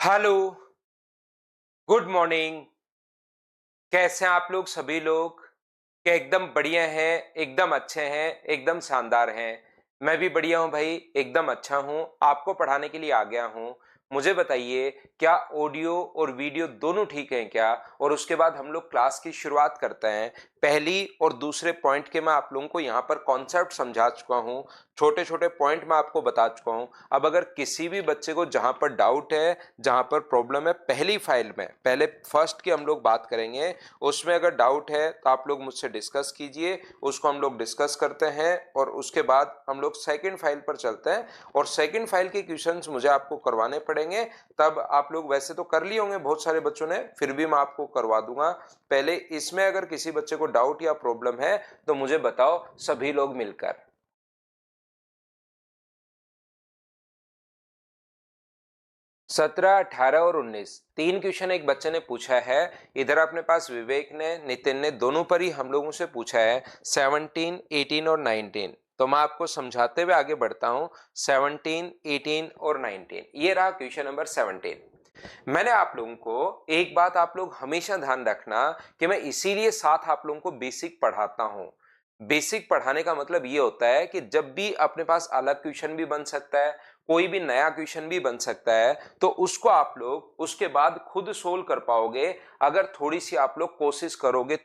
Hello, good morning. कैसे हैं आप लोग सभी लोग? क्या एकदम बढ़िया हैं, एकदम अच्छे हैं, एकदम शानदार हैं। मैं भी बढ़िया हूं भाई, एकदम अच्छा हूं। आपको पढ़ाने के लिए आ गया हूं। मुझे बताइए, क्या ऑडियो और वीडियो दोनों ठीक हैं क्या? और उसके बाद हम लोग क्लास की शुरुआत करते हैं। पहली और दूसरे पॉइंट के मैं आप लोगों को यहाँ पर कॉन्सेप्ट समझा चुका हूँ, छोटे छोटे पॉइंट मैं आपको बता चुका हूँ। अब अगर किसी भी बच्चे को जहां पर डाउट है, जहां पर प्रॉब्लम है, पहली फाइल में पहले फर्स्ट की हम लोग बात करेंगे, उसमें अगर डाउट है तो आप लोग मुझसे डिस्कस कीजिए, उसको हम लोग डिस्कस करते हैं और उसके बाद हम लोग सेकंड फाइल पर चलते हैं और सेकंड फाइल के क्वेश्चंस मुझे आपको करवाने पड़ेंगे। तब आप लोग वैसे तो कर लिए होंगे बहुत सारे बच्चों ने, फिर भी मैं आपको करवा दूंगा। पहले इसमें अगर किसी बच्चे को डाउट या प्रॉब्लम है तो मुझे बताओ, सभी लोग मिलकर। 17, 18 और 19 तीन क्वेश्चन एक बच्चे ने पूछा है। इधर अपने पास विवेक ने, नितिन ने, दोनों पर ही हम लोगों से पूछा है 17, 18 और 19। तो मैं आपको समझाते हुए आगे बढ़ता हूं। 17, 18 और 19, ये रहा क्वेश्चन नंबर 17। मैंने आप लोगों को एक बात आप लोग हमेशा ध्यान रखना कि मैं इसीलिए साथ आप लोगों को बेसिक पढ़ाता हूं। बेसिक पढ़ाने का मतलब ये होता है कि जब भी अपने पास अलग क्वेश्चन भी बन सकता है, कोई भी नया क्वेश्चन भी बन सकता है, तो उसको आप लोग उसके बाद खुद सोल्व कर पाओगे अगर थोड़ी सी आप लोग कोशिश करोगे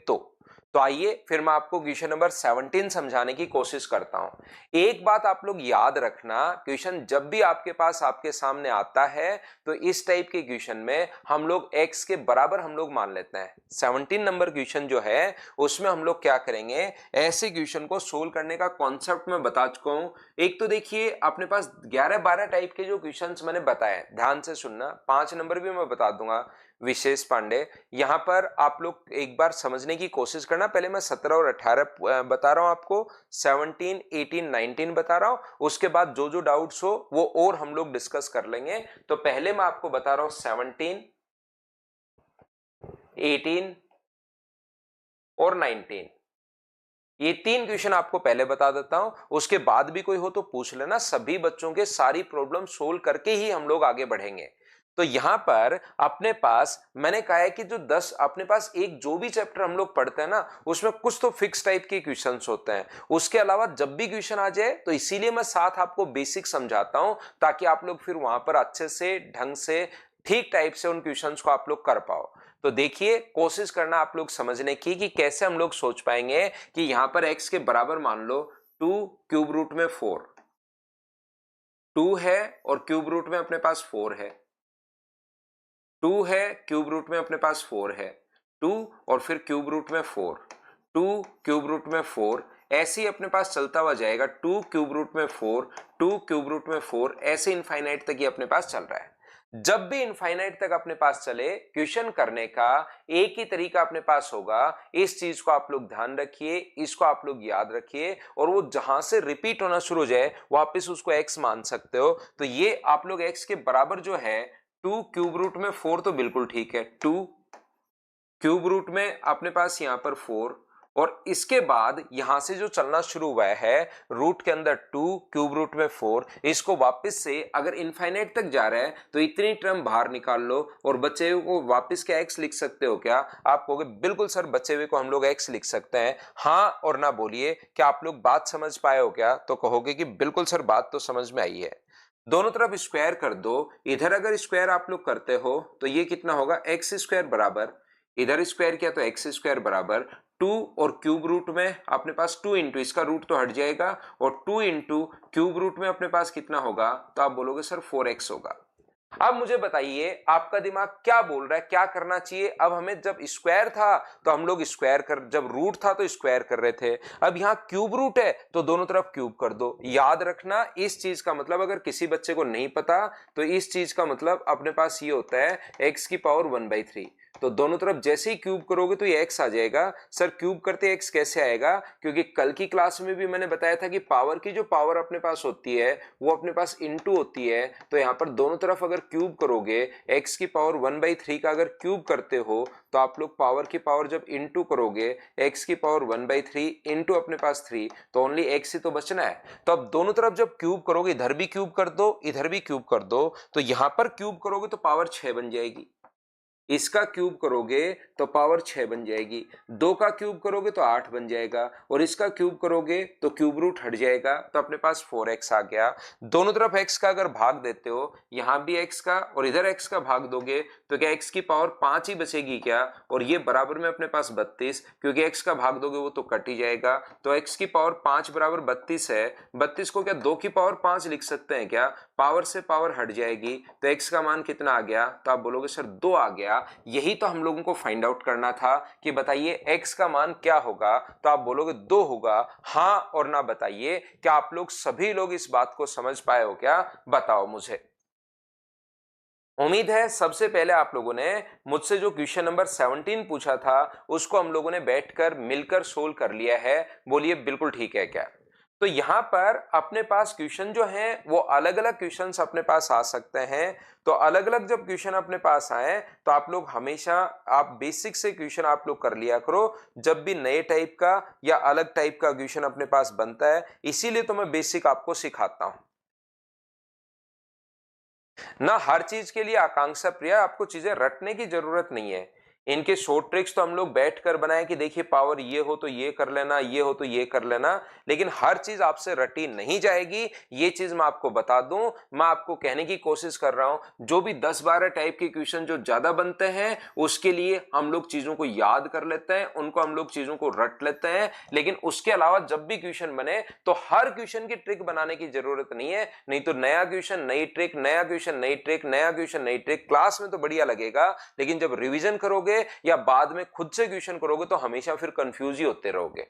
तो आइए फिर मैं आपको क्वेश्चन नंबर 17 समझाने की कोशिश करता हूं। एक बात आप लोग याद रखना, क्वेश्चन जब भी आपके पास आपके सामने आता है तो इस टाइप के क्वेश्चन में हम लोग x के बराबर हम लोग मान लेते हैं। 17 नंबर क्वेश्चन जो है उसमें हम लोग क्या करेंगे, ऐसे क्वेश्चन को सोल्व करने का कॉन्सेप्ट मैं बता चुका हूं। एक तो देखिए अपने पास 11-12 टाइप के जो क्वेश्चंस मैंने बताए, ध्यान से सुनना, 5 नंबर भी मैं बता दूंगा। विशेष पांडे, यहां पर आप लोग एक बार समझने की कोशिश करना। पहले मैं 17 और 18 बता रहा हूं आपको, 17, 18, 19 बता रहा हूं। उसके बाद जो जो डाउट्स हो वो और हम लोग डिस्कस कर लेंगे। तो पहले मैं आपको बता रहा हूं 17, 18 और 19। ये तीन क्वेश्चन आपको पहले बता देता हूं, उसके बाद भी कोई हो तो पूछ लेना। सभी बच्चों के सारी प्रॉब्लम सोल्व करके ही हम लोग आगे बढ़ेंगे। तो यहां पर अपने पास मैंने कहा है कि जो 10 अपने पास एक जो भी चैप्टर हम लोग पढ़ते हैं ना, उसमें कुछ तो फिक्स टाइप के क्वेश्चंस होते हैं। उसके अलावा जब भी क्वेश्चन आ जाए तो इसीलिए मैं साथ आपको बेसिक समझाता हूं, ताकि आप लोग फिर वहां पर अच्छे से ढंग से ठीक टाइप से उन क्वेश्चंस को आप लोग कर पाओ। तो देखिए, कोशिश करना आप लोग समझने की कि कैसे हम लोग सोच पाएंगे कि यहां पर x के बराबर मान लो 2 क्यूब रूट में 4, 2 है और क्यूब रूट में अपने पास 4 है, 2 है क्यूब रूट में अपने पास 4 है, 2 और फिर क्यूब रूट में 4, 2 क्यूब रूट में 4, ऐसे ही अपने पास चलता हुआ जाएगा। 2 क्यूब रूट में 4, 2 क्यूब रूट में 4, ऐसे इनफाइनाइट तक ही अपने पास चल रहा है। जब भी इनफाइनाइट तक अपने पास चले, क्वेश्चन करने का एक ही तरीका अपने पास होगा। इस चीज को आप लोग ध्यान रखिए, इसको आप लोग याद रखिए, और वो जहां से रिपीट होना शुरू हो जाए वापस उसको x मान सकते हो। तो ये आप लोग x के बराबर जो है 2 क्यूब रूट में 4 तो बिल्कुल ठीक है। 2 क्यूब रूट में अपने पास यहां पर 4, और इसके बाद यहां से जो चलना शुरू हुआ है रूट के अंदर 2 क्यूब रूट में 4, इसको वापस से अगर इनफाइनाइट तक जा रहा है तो इतनी टर्म बाहर निकाल लो और बचे हुए को वापस क्या x लिख सकते हो क्या? आप कहोगे बिल्कुल सर, बचे हुए को हम लोग x लिख सकते हैं। हाँ और ना बोलिए, क्या आप लोग बात समझ पाए हो क्या? तो कहोगे कि बिल्कुल सर, बात तो समझ में आई है। दोनों तरफ स्क्वायर कर दो। इधर अगर स्क्वायर आप लोग करते हो तो ये कितना होगा, एक्स स्क्वायर बराबर, इधर स्क्वायर किया तो एक्स स्क्वायर बराबर 2, और क्यूब रूट में अपने पास 2 इंटू, इसका रूट तो हट जाएगा, और 2 इंटू क्यूब रूट में अपने पास कितना होगा, तो आप बोलोगे सर 4x होगा। अब मुझे बताइए आपका दिमाग क्या बोल रहा है, क्या करना चाहिए? अब हमें जब स्क्वायर था तो हम लोग स्क्वायर कर, जब रूट था तो स्क्वायर कर रहे थे। अब यहां क्यूब रूट है तो दोनों तरफ क्यूब कर दो। याद रखना इस चीज का मतलब, अगर किसी बच्चे को नहीं पता तो इस चीज का मतलब अपने पास ये होता है x की पावर 1/3। तो दोनों तरफ जैसे ही क्यूब करोगे तो ये x आ जाएगा। सर क्यूब करते x कैसे आएगा? क्योंकि कल की क्लास में भी मैंने बताया था कि पावर की जो पावर अपने पास होती है वो अपने पास इनटू होती है। तो यहाँ पर दोनों तरफ अगर क्यूब करोगे, x की पावर 1/3 का अगर क्यूब करते हो तो आप लोग पावर की पावर जब इनटू करोगे, x की पावर 1/3 इनटू अपने पास 3, तो ओनली x ही तो बचना है। तो अब दोनों तरफ जब क्यूब करोगे, इधर भी क्यूब कर दो इधर भी क्यूब कर दो, तो यहां पर क्यूब करोगे तो पावर 6 बन जाएगी। इसका क्यूब करोगे तो पावर 6 बन जाएगी। 2 का क्यूब करोगे तो 8 बन जाएगा, और इसका क्यूब करोगे तो क्यूब रूट हट जाएगा, तो अपने पास 4x आ गया। दोनों तरफ x का अगर भाग देते हो, यहां भी x का और इधर x का भाग दोगे तो क्या x की पावर 5 ही बचेगी क्या? और ये बराबर में अपने पास 32, क्योंकि x का भाग दोगे वो तो कट ही जाएगा। तो x की पावर 5 बराबर 32 है। 32 को क्या 2 की पावर 5 लिख सकते हैं क्या? पावर से पावर हट जाएगी, तो x का मान कितना आ गया? तो आप बोलोगे सर 2 आ गया। यही तो हम लोगों को फाइंड आउट करना था कि बताइए x का मान क्या होगा। तो आप बोलोगे 2 होगा। हाँ और ना बताइए, क्या आप लोग सभी लोग इस बात को समझ पाए हो क्या? बताओ मुझे। उम्मीद है सबसे पहले आप लोगों ने मुझसे जो क्वेश्चन नंबर 17 पूछा था उसको हम लोगों ने बैठकर मिलकर सोल्व कर लिया है। बोलिए बिल्कुल ठीक है क्या? तो यहां पर अपने पास क्वेश्चन जो है वो अलग अलग क्वेश्चंस अपने पास आ सकते हैं। तो अलग अलग जब क्वेश्चन अपने पास आए तो आप लोग हमेशा आप बेसिक से क्वेश्चन आप लोग कर लिया करो। जब भी नए टाइप का या अलग टाइप का क्वेश्चन अपने पास बनता है, इसीलिए तो मैं बेसिक आपको सिखाता हूं ना। हर चीज के लिए आकांक्षा प्रिया आपको चीजें रटने की जरूरत नहीं है। इनके शॉर्ट ट्रिक्स तो हम लोग बैठकर बनाए कि देखिए पावर ये हो तो ये कर लेना, ये हो तो ये कर लेना, लेकिन हर चीज आपसे रटी नहीं जाएगी। ये चीज मैं आपको बता दूं, मैं आपको कहने की कोशिश कर रहा हूं जो भी 10-12 टाइप के क्वेश्चन जो ज्यादा बनते हैं उसके लिए हम लोग चीजों को याद कर लेते हैं, उनको हम लोग चीजों को रट लेते हैं। लेकिन उसके अलावा जब भी क्वेश्चन बने तो हर क्वेश्चन की ट्रिक बनाने की जरूरत नहीं है। नहीं तो नया क्वेश्चन नई ट्रिक, नया क्वेश्चन नई ट्रिक, नया क्वेश्चन नई ट्रिक, क्लास में तो बढ़िया लगेगा, लेकिन जब रिवीजन करोगे या बाद में खुद से क्वेश्चन करोगे तो हमेशा फिर कंफ्यूज ही होते रहोगे।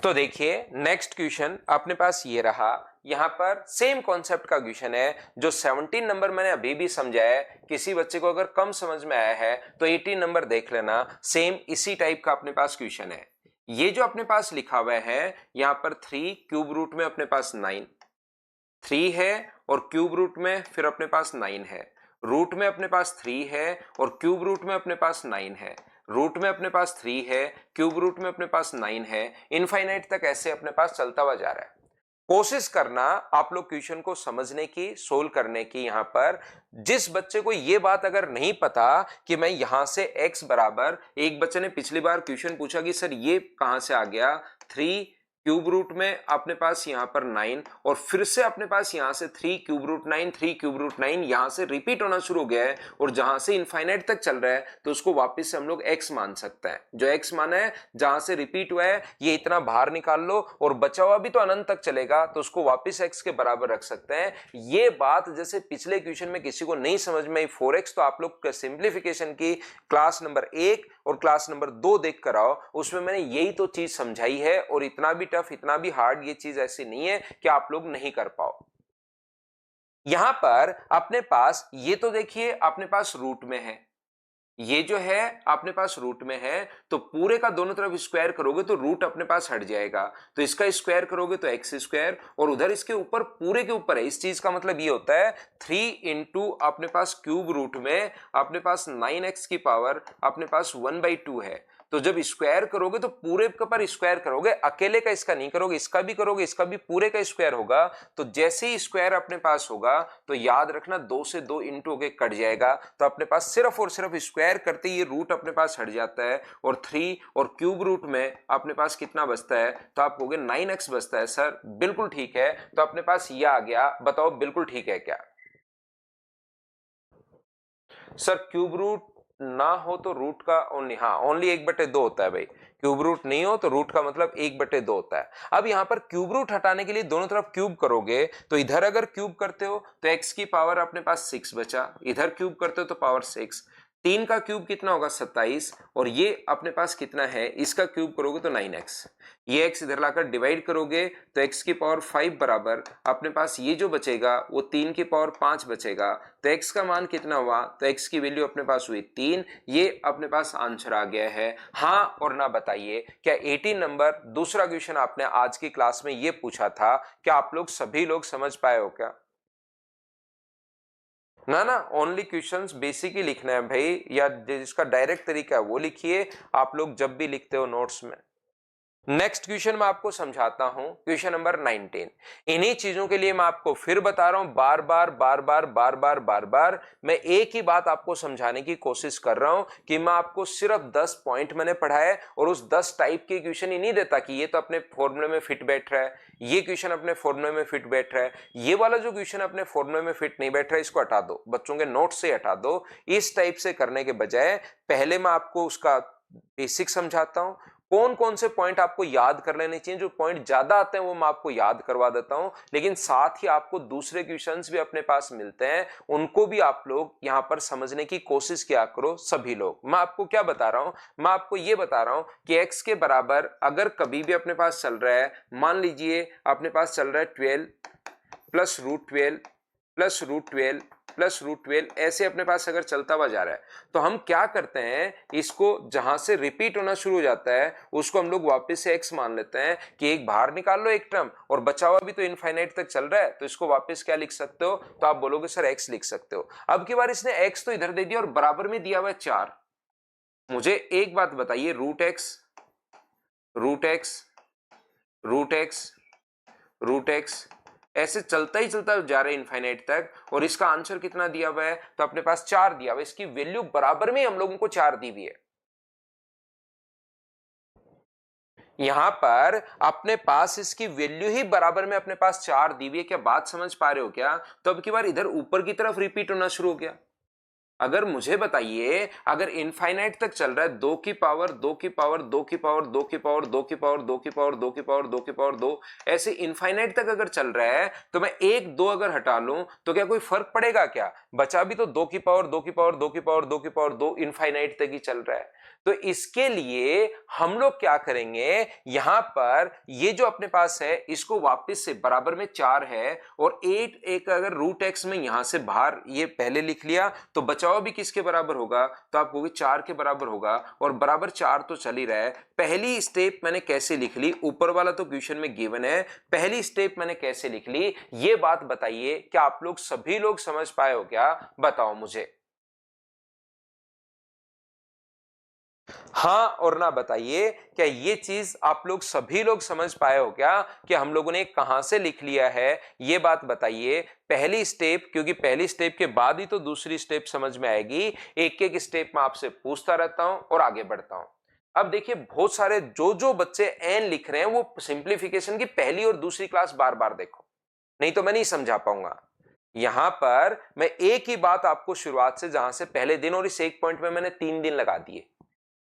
तो देखिए नेक्स्ट क्वेश्चन अपने पास ये रहा। यहां पर सेम कॉन्सेप्ट का क्वेश्चन है जो 17 नंबर मैंने अभी भी समझाया है। किसी बच्चे को अगर कम समझ में आया है तो 18 नंबर देख लेना। सेम इसी टाइप का अपने पास क्वेश्चन है। ये जो अपने पास लिखा हुआ है यहां पर 3 क्यूब रूट में अपने पास 9, 3 है और क्यूब रूट में फिर अपने पास 9 है। रूट में अपने पास 3 है और क्यूब रूट में अपने पास 9 है। रूट में अपने पास 3 है, क्यूब रूट में अपने पास 9 है। इनफाइनाइट तक ऐसे अपने पास चलता हुआ जा रहा है। कोशिश करना आप लोग क्वेश्चन को समझने की, सोल्व करने की। यहां पर जिस बच्चे को यह बात अगर नहीं पता कि मैं यहां से x बराबर, एक बच्चे ने पिछली बार क्वेश्चन पूछा कि सर ये कहां से आ गया, 3 क्यूब रूट में अपने पास यहां पर 9 और फिर से अपने पास यहां से 3 क्यूब रूट 9, 3 क्यूब रूट 9 यहां से रिपीट होना शुरू हो गया है और जहां से इनफाइनाइट तक चल रहा है तो उसको वापस से हम लोग x मान सकते हैं। जो x माना है जहां से रिपीट हुआ है ये इतना बाहर निकाल लो और बचा हुआ भी तो अनंत तक चलेगा, तो उसको वापस x के बराबर रख सकते हैं। ये बात जैसे पिछले क्वेश्चन में किसी को नहीं समझ में आई 4x, तो आप लोग सिंप्लीफिकेशन की क्लास नंबर 1 और क्लास नंबर 2 देख कर आओ, उसमें मैंने यही तो चीज समझाई है। और इतना भी टफ, इतना भी हार्ड ये चीज ऐसी नहीं है कि आप लोग नहीं कर पाओ। यहां पर अपने पास ये तो देखिए अपने पास रूट में है, ये जो है अपने पास रूट में है, तो पूरे का दोनों तरफ स्क्वायर करोगे तो रूट अपने पास हट जाएगा। तो इसका स्क्वायर करोगे तो एक्स स्क्वायर, और उधर इसके ऊपर पूरे के ऊपर है। इस चीज का मतलब ये होता है 3 इंटू अपने पास क्यूब रूट में अपने पास 9x की पावर अपने पास 1/2 है। तो जब स्क्वायर करोगे तो पूरे के पर स्क्वायर करोगे, अकेले का इसका नहीं करोगे, इसका भी करोगे, इसका भी पूरे का स्क्वायर होगा। तो जैसे ही स्क्वायर अपने पास होगा तो याद रखना 2 से 2 इंटू होके कट जाएगा। तो अपने पास सिर्फ और सिर्फ स्क्वायर करते ही ये रूट अपने पास हट जाता है और 3 और क्यूब रूट में अपने पास कितना बचता है, तो आप कहोगे 9x बचता है। सर बिल्कुल ठीक है, तो अपने पास ये आ गया। बताओ बिल्कुल ठीक है क्या? सर क्यूब रूट ना हो तो रूट का ओनली, हाँ ओनली 1/2 होता है भाई। क्यूब रूट नहीं हो तो रूट का मतलब 1/2 होता है। अब यहां पर क्यूब रूट हटाने के लिए दोनों तरफ क्यूब करोगे, तो इधर अगर क्यूब करते हो तो x की पावर अपने पास 6 बचा, इधर क्यूब करते हो तो पावर 6। 3 का क्यूब कितना होगा 27, और ये अपने पास कितना है, इसका क्यूब करोगे तो 9x, ये x इधर लाकर डिवाइड करोगे तो x की पावर 5 बराबर अपने पास ये जो बचेगा वो 3 की पावर 5 बचेगा, तो x का मान कितना हुआ, तो x की वैल्यू अपने पास हुई 3। ये अपने पास आंसर आ गया है। हाँ और ना बताइए, क्या 18 नंबर दूसरा क्वेश्चन आपने आज की क्लास में ये पूछा था, क्या आप लोग सभी लोग समझ पाए हो क्या? ना ना, ओनली क्वेश्चंस बेसिक ही लिखना है भाई, या जिसका डायरेक्ट तरीका है वो लिखिए आप लोग जब भी लिखते हो नोट्स में। नेक्स्ट क्वेश्चन मैं आपको समझाता हूं, क्वेश्चन नंबर 19। इन्हीं चीजों के लिए मैं आपको फिर बता रहा हूं, बार बार बार बार बार बार बार बार मैं एक ही बात आपको समझाने की कोशिश कर रहा हूं कि मैं आपको सिर्फ 10 पॉइंट मैंने पढ़ाए और उस 10 टाइप के क्वेश्चन ही नहीं देता कि ये तो अपने फॉर्मूले में फिट बैठ रहा है, ये क्वेश्चन अपने फॉर्मूले में फिट बैठ रहा है, ये वाला जो क्वेश्चन अपने फॉर्मूले में फिट नहीं बैठ रहा है इसको हटा दो, बच्चों के नोट से हटा दो। इस टाइप से करने के बजाय पहले मैं आपको उसका बेसिक समझाता हूं, कौन कौन से पॉइंट आपको याद कर लेने चाहिए, जो पॉइंट ज्यादा आते हैं वो मैं आपको याद करवा देता हूं, लेकिन साथ ही आपको दूसरे क्वेश्चंस भी अपने पास मिलते हैं, उनको भी आप लोग यहां पर समझने की कोशिश किया करो सभी लोग। मैं आपको क्या बता रहा हूं, मैं आपको ये बता रहा हूं कि x के बराबर अगर कभी भी अपने पास चल रहा है, मान लीजिए अपने पास चल रहा है 12 plus root 12 plus root 12 plus root 12, ऐसे अपने पास अगर चलता हुआ जा रहा है तो हम क्या करते हैं, इसको जहां से रिपीट होना शुरू हो जाता है उसको हम लोग वापस से x मान लेते हैं कि एक बाहर निकाल लो एक टर्म, और बचा हुआ भी तो इनफाइनाइट तक चल रहा है तो इसको वापस क्या लिख सकते हो, तो आप बोलोगे सर x लिख सकते हो। अब की बार इसने x तो इधर दे दिया और बराबर में दिया हुआ है 4। मुझे एक बात बताइए, root x root x root x root x ऐसे चलता ही चलता जा रहा है इनफाइनाइट तक, और इसका आंसर कितना दिया हुआ है, तो अपने पास 4 दिया हुआ है, इसकी वैल्यू बराबर में हम लोगों को 4 दी हुई है। यहां पर अपने पास इसकी वैल्यू ही बराबर में अपने पास 4 दी हुई है, क्या बात समझ पा रहे हो क्या? तो अब की बार इधर ऊपर की तरफ रिपीट होना शुरू हो गया। अगर मुझे बताइए, अगर इनफाइनाइट तक चल रहा है 2 की पावर 2 की पावर 2 की पावर 2 की पावर 2 की पावर 2 की पावर 2 की पावर 2 की पावर 2, ऐसे इनफाइनाइट तक अगर चल रहा है तो मैं 1 2 अगर हटा लूं तो क्या कोई फर्क पड़ेगा क्या? बचा भी तो 2 की पावर 2 की पावर 2 की पावर 2 की पावर 2 इनफाइनाइट तक ही चल रहा है। तो इसके लिए हम लोग क्या करेंगे, यहां पर ये जो अपने पास है इसको वापस से बराबर में 4 है, और 8 एक अगर रूट एक्स में यहां से बाहर ये पहले लिख लिया तो बचाव भी किसके बराबर होगा, तो आप कहोगे 4 के बराबर होगा, और बराबर 4 तो चल ही रहा है। पहली स्टेप मैंने कैसे लिख ली, ऊपर वाला तो क्वेश्चन में गिवन है, पहली स्टेप मैंने कैसे लिख ली, ये बात बताइए, क्या आप लोग सभी लोग समझ पाए हो क्या? बताओ मुझे हाँ और ना बताइए, क्या ये चीज आप लोग सभी लोग समझ पाए हो क्या कि हम लोगों ने कहां से लिख लिया है, ये बात बताइए। पहली स्टेप, क्योंकि पहली स्टेप के बाद ही तो दूसरी स्टेप समझ में आएगी, एक एक स्टेप में आपसे पूछता रहता हूं और आगे बढ़ता हूं। अब देखिए, बहुत सारे जो जो बच्चे एन लिख रहे हैं वो सिंप्लीफिकेशन की पहली और दूसरी क्लास बार बार देखो, नहीं तो मैं नहीं समझा पाऊंगा। यहां पर मैं एक ही बात आपको शुरुआत से, जहां से पहले दिन और इस एक पॉइंट में मैंने 3 दिन लगा दिए,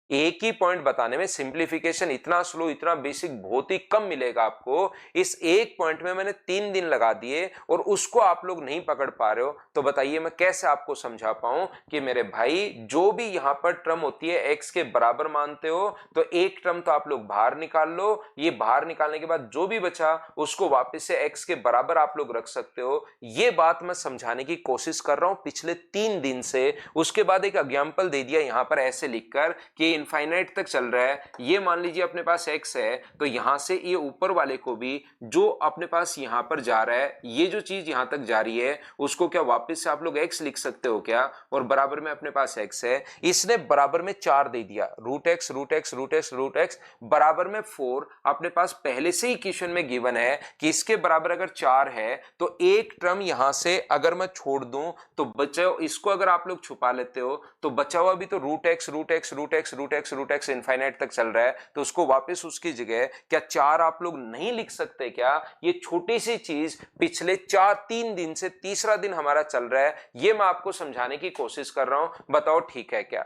एक ही पॉइंट बताने में सिंप्लीफिकेशन इतना स्लो, इतना बेसिक बहुत ही कम मिलेगा आपको। इस एक पॉइंट में मैंने 3 दिन लगा दिए और उसको आप लोग नहीं पकड़ पा रहे हो, तो बताइए मैं कैसे आपको समझा पाऊं कि मेरे भाई जो भी यहां पर टर्म होती है एक्स के बराबर मानते हो तो एक टर्म तो आप लोग बाहर निकाल लो, ये बाहर निकालने के बाद जो भी बचा उसको वापस से एक्स के बराबर आप लोग रख सकते हो। ये बात मैं समझाने की कोशिश कर रहा हूं पिछले 3 दिन से। उसके बाद एक एग्जाम्पल दे दिया यहां पर ऐसे लिखकर कि इनफाइनाइट तक चल रहा है, ये मान लीजिए अपने पास x है, तो यहां से ये ऊपर वाले को भी जो अपने पास यहां पर जा रहा है, ये जो चीज यहां तक जा रही है उसको क्या वापस से आप लोग x लिख सकते हो क्या, और बराबर में अपने पास x है, इसने बराबर में 4 दे दिया, root x root x root x root x बराबर में 4। अपने पास पहले से ही क्वेश्चन में गिवन है कि इसके बराबर अगर 4 है तो एक टर्म यहां से अगर मैं छोड़ दूं तो बचा, इसको अगर आप लोग छुपा लेते हो तो बचा हुआ भी तो root x root x root x root x root x infinite तक चल रहा है, तो उसको वापस उसकी जगह क्या 4 आप लोग नहीं लिख सकते क्या? ये छोटी सी चीज पिछले 3 दिन से तीसरा दिन हमारा चल रहा है, ये मैं आपको समझाने की कोशिश कर रहा हूं, बताओ ठीक है क्या?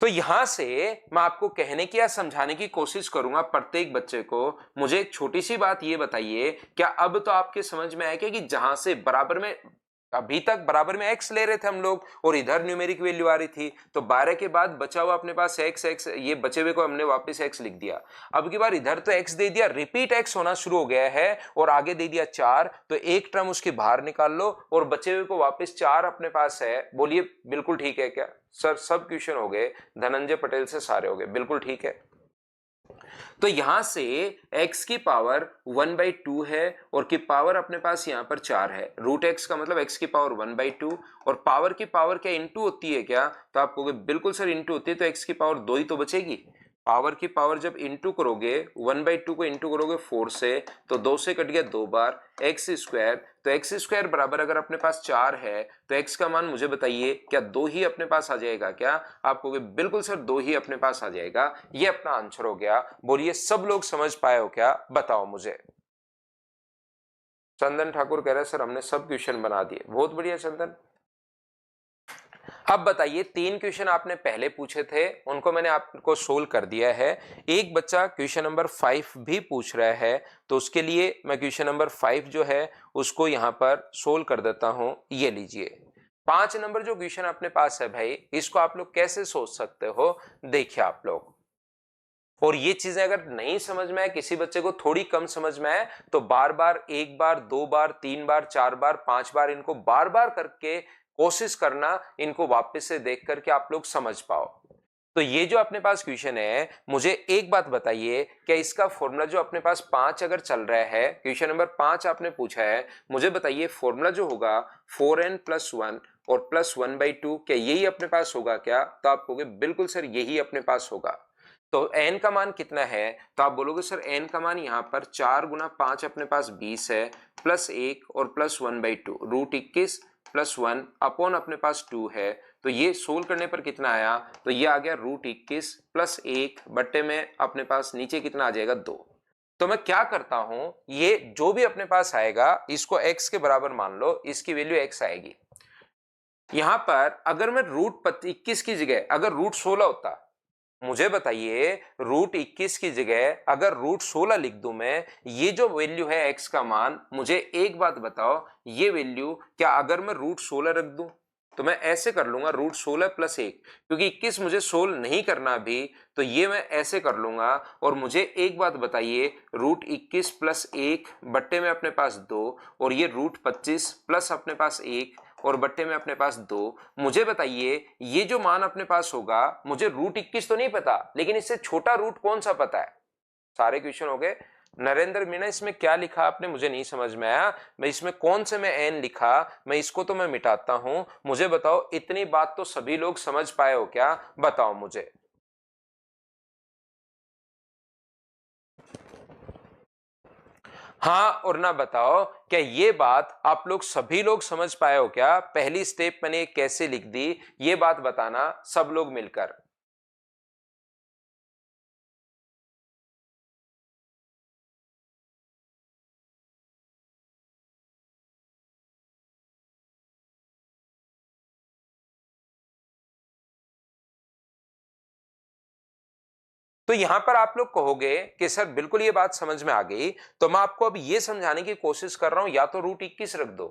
तो यहां से मैं आपको कहने की या समझाने की कोशिश करूंगा प्रत्येक बच्चे को। मुझे एक छोटी सी बात ये बताइए, क्या अब तो आपके समझ में आया क्या कि जहां से बराबर में, अभी तक बराबर में x ले रहे थे हम लोग और इधर न्यूमेरिक वैल्यू आ रही थी, तो 12 के बाद बचा हुआ अपने पास x, ये बचे हुए को हमने वापस x लिख दिया। अब की बार इधर तो x दे दिया, रिपीट x होना शुरू हो गया है और आगे दे दिया 4, तो एक टर्म उसकी बाहर निकाल लो और बचे हुए को वापस 4 अपने पास है। बोलिए बिल्कुल ठीक है क्या सर? सब क्वेश्चन हो गए धनंजय पटेल से, सारे हो गए, बिल्कुल ठीक है। तो यहां से x की पावर 1/2 है और की पावर अपने पास यहां पर 4 है। रूट x का मतलब x की पावर 1/2 और पावर की पावर क्या इंटू होती है क्या? तो आप कहोगे बिल्कुल सर इंटू होती है, तो x की पावर 2 ही तो बचेगी। पावर की पावर जब इंटू करोगे 1/2 को इंटू करोगे 4 से, तो 2 से कट गया 2 बार एक्स स्क्वायर। तो एक्स स्क्वायर बराबर अगर अपने पास 4 है तो x का मान मुझे बताइए क्या 2 ही अपने पास आ जाएगा क्या? आप कहोगे बिल्कुल सर 2 ही अपने पास आ जाएगा। ये अपना आंसर हो गया। बोलिए सब लोग समझ पाए हो क्या? बताओ मुझे। चंदन ठाकुर कह रहे हैं सर हमने सब क्वेश्चन बना दिए। बहुत बढ़िया चंदन। अब बताइए 3 क्वेश्चन आपने पहले पूछे थे, उनको मैंने आपको सोल्व कर दिया है। एक बच्चा क्वेश्चन नंबर 5 भी पूछ रहा है, तो उसके लिए मैं क्वेश्चन नंबर 5 जो है उसको यहां पर सोल्व कर देता हूं। ये लीजिए 5 नंबर जो क्वेश्चन अपने पास है भाई, इसको आप लोग कैसे सोच सकते हो? देखिए आप लोग, और ये चीजें अगर नहीं समझ में आए, किसी बच्चे को थोड़ी कम समझ में आए, तो बार बार, एक बार, 2 बार, 3 बार, 4 बार, 5 बार इनको बार बार करके कोशिश करना, इनको वापस से देख करके आप लोग समझ पाओ। तो ये जो अपने पास क्वेश्चन है, मुझे एक बात बताइए, क्या इसका फॉर्मूला जो अपने पास 5 अगर चल रहा है, क्वेश्चन नंबर 5 आपने पूछा है, मुझे बताइए फॉर्मूला जो होगा 4n+1 और +1/2, क्या यही अपने पास होगा क्या? तो आप कहोगे बिल्कुल सर यही अपने पास होगा। तो n का मान कितना है? तो आप बोलोगे सर n का मान यहां पर 4 गुना 5 अपने पास 20 है, +1 और +1/2, √21 +1 अपॉन अपने पास 2 है। तो ये सोल्व करने पर कितना आया? तो ये आ गया √21 +1 बट्टे में अपने पास नीचे कितना आ जाएगा? 2। तो मैं क्या करता हूं, ये जो भी अपने पास आएगा इसको x के बराबर मान लो, इसकी वैल्यू x आएगी। यहां पर अगर मैं √21 की जगह अगर √16 होता, मुझे बताइए √21 की जगह अगर √16 लिख दूं मैं, ये जो वैल्यू है x का मान, मुझे एक बात बताओ, ये वैल्यू क्या अगर मैं √16 रख दूं तो मैं ऐसे कर लूंगा √16 +1, क्योंकि 21 मुझे सोल्व नहीं करना अभी, तो ये मैं ऐसे कर लूंगा। और मुझे एक बात बताइए, √21 +1 बट्टे में अपने पास 2 और ये √25 प्लस अपने पास 1 और बट्टे में अपने पास 2। मुझे बताइए ये जो मान अपने पास होगा, मुझे √21 तो नहीं पता, लेकिन इससे छोटा रूट कौन सा पता है? सारे क्वेश्चन हो गए। नरेंद्र मीना इसमें क्या लिखा आपने, मुझे नहीं समझ में आया। मैं इसमें कौन से में एन लिखा, मैं इसको तो मैं मिटाता हूं। मुझे बताओ इतनी बात तो सभी लोग समझ पाए हो क्या? बताओ मुझे। हाँ और ना बताओ, क्या ये बात आप लोग सभी लोग समझ पाए हो क्या? पहली स्टेप मैंने कैसे लिख दी, ये बात बताना सब लोग मिलकर। तो यहां पर आप लोग कहोगे कि सर बिल्कुल ये बात समझ में आ गई, तो मैं आपको अब ये समझाने की कोशिश कर रहा हूं, या तो √21 रख दो।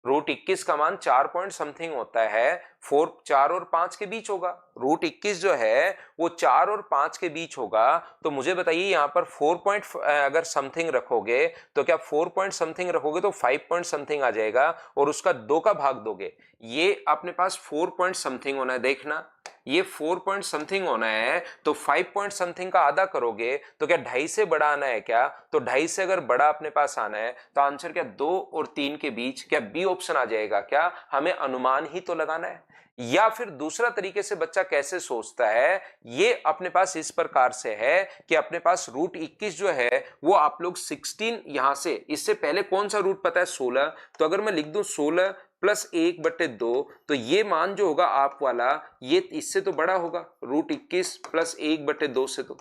√21 का मान 4 पॉइंट समथिंग होता है, 4 और 5 के बीच होगा। √21 जो है वो 4 और 5 के बीच होगा। तो मुझे बताइए यहाँ पर 4 पॉइंट अगर समथिंग रखोगे, तो क्या 4 पॉइंट समथिंग रखोगे तो 5 पॉइंट समथिंग आ जाएगा, और उसका 2 का भाग दोगे, ये अपने पास 4 पॉइंट समथिंग होना है। देखना ये 4 पॉइंट समथिंग होना है, तो 5 पॉइंट समथिंग का आधा करोगे तो क्या 2.5 से बड़ा आना है क्या? तो 2.5 से अगर बड़ा अपने पास आना है, तो आंसर क्या 2 और 3 के बीच, क्या बी ऑप्शन आ जाएगा क्या? हमें अनुमान ही तो लगाना है। या फिर दूसरा तरीके से बच्चा कैसे सोचता है, ये अपने पास इस प्रकार से है कि अपने पास √21 जो है वो आप लोग 16 यहां से, इससे पहले कौन सा रूट पता है? 16। तो अगर मैं लिख दूं 16 +1/2, तो ये मान जो होगा आप वाला, ये इससे तो बड़ा होगा √21 +1/2 से। तो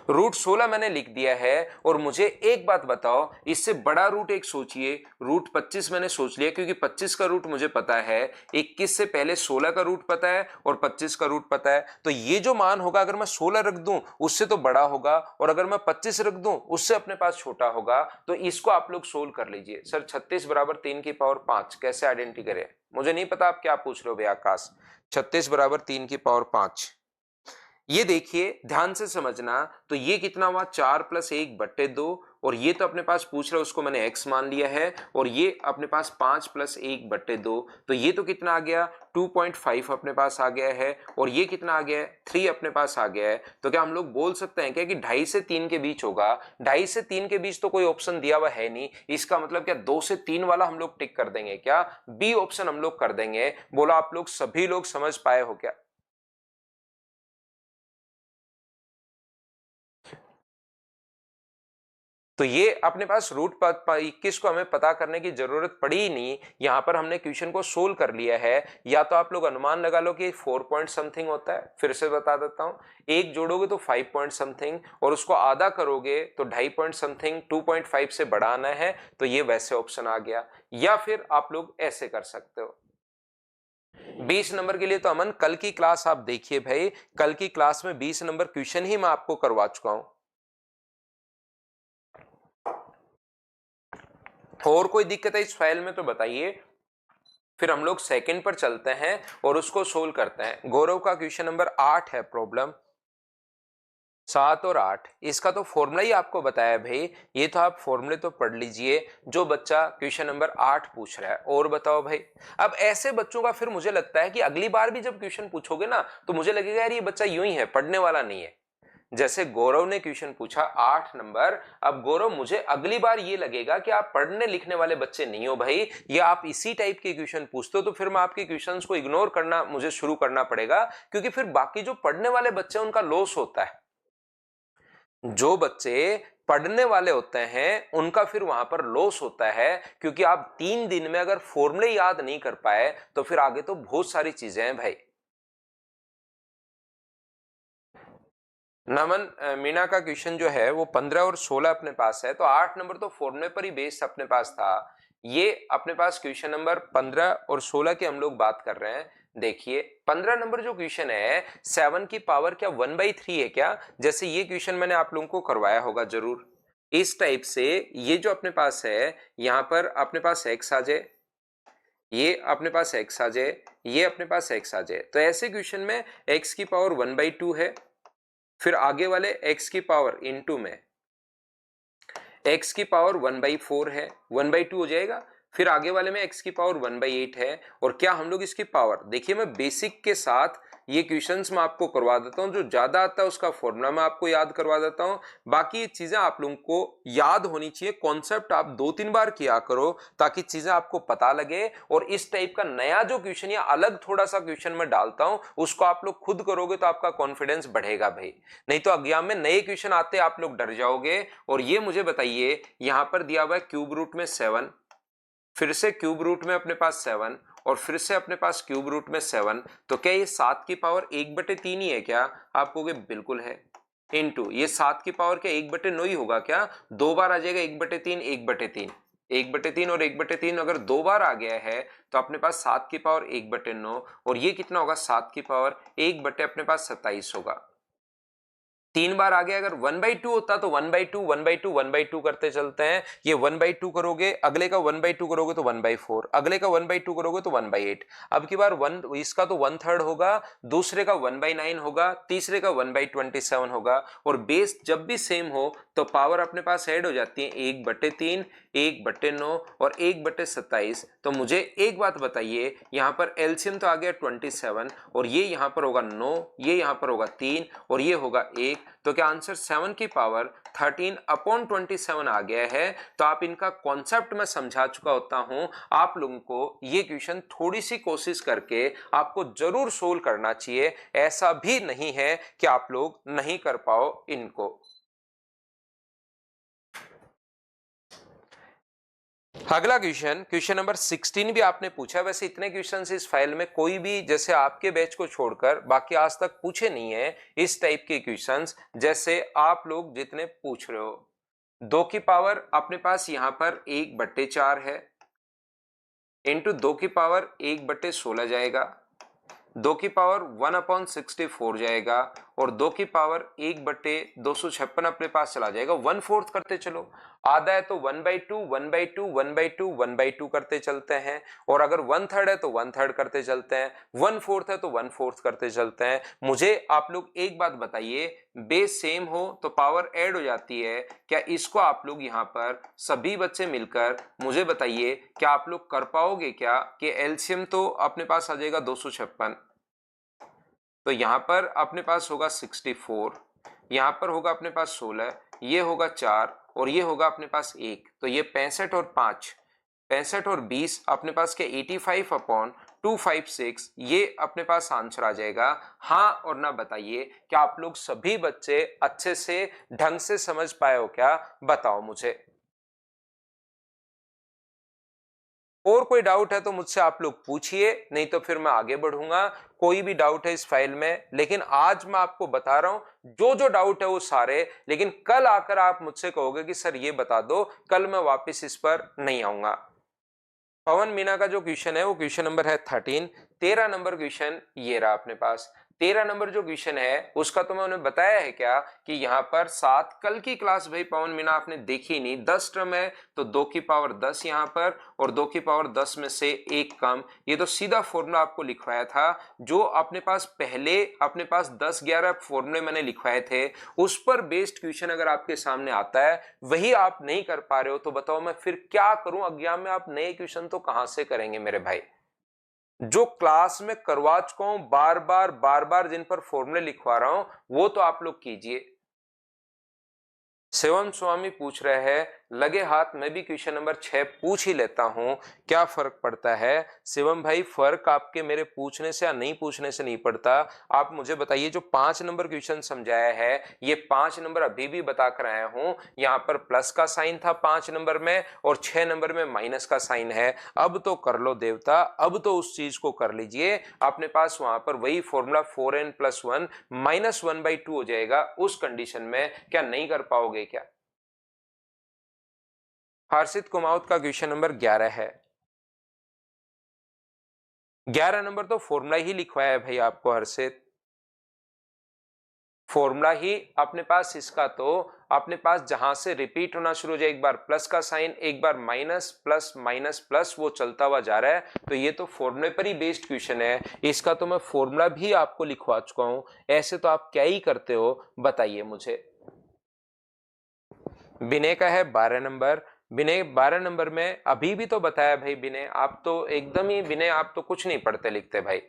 रूट 16 मैंने लिख दिया है। और मुझे एक बात बताओ, इससे बड़ा रूट एक सोचिए, रूट 25 मैंने सोच लिया क्योंकि 25 का रूट मुझे पता है, 21 से पहले 16 का रूट पता है और 25 का रूट पता है। तो ये जो मान होगा अगर मैं 16 रख दूं उससे तो बड़ा होगा, और अगर मैं 25 रख दूं उससे अपने पास छोटा होगा। तो इसको आप लोग सोल्व कर लीजिए। सर 36 बराबर 3 की पावर 5 कैसे आइडेंटिटी करें? मुझे नहीं पता आप क्या पूछ रहे हो भैया आकाश। 36 बराबर 3 की पावर 5, ये देखिए ध्यान से समझना। तो ये कितना हुआ 4 + 1/2, और ये तो अपने पास पूछ रहा है उसको मैंने x मान लिया है, और ये अपने पास 5 + 1/2, तो ये तो कितना आ गया 2.5 अपने पास आ गया है, और ये कितना आ गया है 3 अपने पास आ गया है। तो क्या हम लोग बोल सकते हैं क्या कि 2.5 से 3 के बीच होगा? 2.5 से 3 के बीच तो कोई ऑप्शन दिया हुआ है नहीं, इसका मतलब क्या 2 से 3 वाला हम लोग टिक कर देंगे क्या? बी ऑप्शन हम लोग कर देंगे। बोलो आप लोग सभी लोग समझ पाए हो क्या? तो ये अपने पास रूट 21 को हमें पता करने की जरूरत पड़ी ही नहीं, यहां पर हमने क्वेश्चन को सोल्व कर लिया है। या तो आप लोग अनुमान लगा लो कि 4 पॉइंट समथिंग होता है, फिर से बता देता हूं, एक जोड़ोगे तो 5 पॉइंट समथिंग, और उसको आधा करोगे तो 2.5 पॉइंट समथिंग, 2.5 से बढ़ाना है, तो ये वैसे ऑप्शन आ गया। या फिर आप लोग ऐसे कर सकते हो। 20 नंबर के लिए तो अमन कल की क्लास आप देखिए भाई, कल की क्लास में 20 नंबर क्वेश्चन ही मैं आपको करवा चुका हूं। और कोई दिक्कत है इस फाइल में तो बताइए, फिर हम लोग सेकंड पर चलते हैं और उसको सोल्व करते हैं। गौरव का क्वेश्चन नंबर 8 है प्रॉब्लम 7 और 8, इसका तो फॉर्मूला ही आपको बताया भाई, ये तो आप फॉर्मूले तो पढ़ लीजिए जो बच्चा क्वेश्चन नंबर 8 पूछ रहा है। और बताओ भाई, अब ऐसे बच्चों का फिर मुझे लगता है कि अगली बार भी जब क्वेश्चन पूछोगे ना तो मुझे लगेगा यार ये बच्चा यूं ही है, पढ़ने वाला नहीं है। जैसे गौरव ने क्वेश्चन पूछा 8 नंबर, अब गौरव मुझे अगली बार ये लगेगा कि आप पढ़ने लिखने वाले बच्चे नहीं हो भाई, या आप इसी टाइप के क्वेश्चन पूछते हो, तो फिर मैं आपके क्वेश्चंस को इग्नोर करना मुझे शुरू करना पड़ेगा, क्योंकि फिर बाकी जो पढ़ने वाले बच्चे उनका लॉस होता है। जो बच्चे पढ़ने वाले होते हैं उनका फिर वहां पर लॉस होता है, क्योंकि आप 3 दिन में अगर फॉर्मूले याद नहीं कर पाए तो फिर आगे तो बहुत सारी चीजें हैं भाई। नमन, मीना का क्वेश्चन जो है वो 15 और 16 अपने पास है, तो 8 नंबर तो फॉर्मूले पर ही बेस्ड अपने पास था। ये अपने पास क्वेश्चन नंबर 15 और 16 की हम लोग बात कर रहे हैं। देखिए 15 नंबर जो क्वेश्चन है 7 की पावर क्या 1/3 है क्या? जैसे ये क्वेश्चन मैंने आप लोगों को करवाया होगा जरूर, इस टाइप से ये जो अपने पास है, यहां पर अपने पास x आ जाए, ये अपने पास x आ जाए, ये अपने पास x आ जाए, तो ऐसे क्वेश्चन में x की पावर 1/2 है, फिर आगे वाले x की पावर इनटू में x की पावर 1/4 है, 1/2 हो जाएगा, फिर आगे वाले में x की पावर 1/8 है। और क्या हम लोग इसकी पावर देखिए, मैं बेसिक के साथ ये क्वेश्चंस मैं आपको करवा देता हूं, जो ज्यादा आता है उसका फॉर्मूला मैं आपको याद करवा देता हूं। बाकी ये चीजें आप लोगों को याद होनी चाहिए, कॉन्सेप्ट आप 2-3 बार किया करो ताकि चीजें आपको पता लगे। और इस टाइप का नया जो क्वेश्चन या अलग थोड़ा सा क्वेश्चन मैं डालता हूं उसको आप लोग खुद करोगे तो आपका कॉन्फिडेंस बढ़ेगा भाई, नहीं तो एग्जाम में नए क्वेश्चन आते आप लोग डर जाओगे। और ये मुझे बताइए, यहां पर दिया हुआ है क्यूब रूट में 7, फिर से क्यूब रूट में अपने पास 7, और फिर से अपने पास क्यूब रूट में 7, तो क्या ये 7 की पावर 1/3 ही है क्या? आप कहोगे बिल्कुल है। इनटू ये 7 की पावर क्या 1/9 ही होगा क्या? 2 बार आ जाएगा 1/3, 1/3, 1/3 और 1/3 अगर 2 बार आ गया है तो अपने पास 7 की पावर 1/9, और ये कितना होगा 7 की पावर 1 अपने पास 27 होगा। 3 बार आ गया, अगर 1/2 होता तो 1/2 1/2 1/2 करते चलते हैं, ये 1/2 करोगे, अगले का 1/2 करोगे तो 1/4, अगले का 1/2 करोगे तो 1/8, अब की बार इसका तो 1/3 होगा, दूसरे का 1/9 होगा, तीसरे का 1/27 होगा। और बेस जब भी सेम हो तो पावर अपने पास ऐड हो जाती है 1/3, 1/9 और 1/27। तो मुझे एक बात बताइए, यहां पर एलसीएम तो आ गया 27, और ये यहां पर होगा 9, ये यहां पर होगा 3, और ये होगा 1, तो क्या आंसर 7 की पावर 13/27 आ गया है? तो आप इनका कॉन्सेप्ट मैं समझा चुका होता हूं, आप लोगों को ये क्वेश्चन थोड़ी सी कोशिश करके आपको जरूर सोल्व करना चाहिए, ऐसा भी नहीं है कि आप लोग नहीं कर पाओ इनको। अगला क्वेश्चन, क्वेश्चन नंबर 16 भी आपने पूछा। वैसे इतने क्वेश्चन इस फाइल में कोई भी जैसे आपके बैच को छोड़कर बाकी आज तक पूछे नहीं है इस टाइप के क्वेश्चंस जैसे आप लोग जितने पूछ रहे हो। 2 की पावर अपने पास यहां पर 1/4 है, इंटू 2 की पावर 1/16 जाएगा, 2 की पावर 1/64 जाएगा, और 2 की पावर 1/256 अपने पास चला जाएगा। 1/4 करते चलो, आधा है तो 1/2 1/2 1/2 1/2 करते चलते हैं, और अगर 1/3 है तो 1/3 करते चलते हैं, 1/4 है तो 1/4 करते चलते हैं। मुझे आप लोग एक बात बताइए, बेस सेम हो तो पावर ऐड हो जाती है, क्या इसको आप लोग यहाँ पर सभी बच्चे मिलकर मुझे बताइए क्या आप लोग कर पाओगे क्या कि एलसीएम तो अपने पास आ जाएगा 256, तो यहां पर अपने पास होगा 64, यहां पर होगा अपने पास 16, ये होगा 4 और ये होगा अपने पास 1, तो ये 65 और 5, 65 और 20 अपने पास के 85/256, ये अपने पास आंसर आ जाएगा। हाँ और ना बताइए क्या आप लोग सभी बच्चे अच्छे से ढंग से समझ पाए हो क्या, बताओ मुझे। और कोई डाउट है तो मुझसे आप लोग पूछिए, नहीं तो फिर मैं आगे बढ़ूंगा। कोई भी डाउट है इस फाइल में, लेकिन आज मैं आपको बता रहा हूं जो जो डाउट है वो सारे, लेकिन कल आकर आप मुझसे कहोगे कि सर ये बता दो, कल मैं वापस इस पर नहीं आऊंगा। पवन मीना का जो क्वेश्चन है वो क्वेश्चन नंबर है 13। 13 नंबर क्वेश्चन ये रहा अपने पास। 13 नंबर जो क्वेश्चन है उसका तो मैं उन्हें बताया है क्या कि यहाँ पर 7, कल की क्लास भाई पवन मीना आपने देखी नहीं, 10 टर्म है तो 2 की पावर 10 यहाँ पर, और 2 की पावर 10 में से एक कम, ये तो सीधा फॉर्मूला आपको लिखवाया था। जो अपने पास पहले अपने पास 10-11 फॉर्मूले मैंने लिखवाए थे उस पर बेस्ड क्वेश्चन अगर आपके सामने आता है वही आप नहीं कर पा रहे हो तो बताओ मैं फिर क्या करूं। एग्जाम में आप नए क्वेश्चन तो कहां से करेंगे मेरे भाई। जो क्लास में करवा चुका हूं बार बार जिन पर फॉर्मूले लिखवा रहा हूं वो तो आप लोग कीजिए। शिवम स्वामी पूछ रहे हैं लगे हाथ में भी क्वेश्चन नंबर 6 पूछ ही लेता हूं, क्या फर्क पड़ता है। शिवम भाई फर्क आपके मेरे पूछने से या नहीं पूछने से नहीं पड़ता। आप मुझे बताइए जो 5 नंबर क्वेश्चन समझाया है ये 5 नंबर अभी भी बता कर आया हूं, यहां पर प्लस का साइन था 5 नंबर में और 6 नंबर में माइनस का साइन है। अब तो कर लो देवता, अब तो उस चीज को कर लीजिए। अपने पास वहां पर वही फॉर्मूला 4n+1 -1/2 हो जाएगा। उस कंडीशन में क्या नहीं कर पाओगे क्या। हर्षित कुमाऊत का क्वेश्चन नंबर 11 है। 11 नंबर तो फॉर्मूला ही लिखवाया है भाई आपको हर्षित, फॉर्मूला ही अपने पास इसका तो अपने पास जहां से रिपीट होना शुरू हो जाए, एक बार प्लस का साइन एक बार माइनस प्लस माइनस प्लस वो चलता हुआ जा रहा है, तो ये तो फॉर्मूले पर ही बेस्ड क्वेश्चन है। इसका तो मैं फॉर्मूला भी आपको लिखवा चुका हूं, ऐसे तो आप क्या ही करते हो बताइए मुझे। विनय का है 12 नंबर। विनय 12 नंबर में अभी भी तो बताया भाई विनय, आप तो एकदम ही विनय आप तो कुछ नहीं पढ़ते लिखते भाई।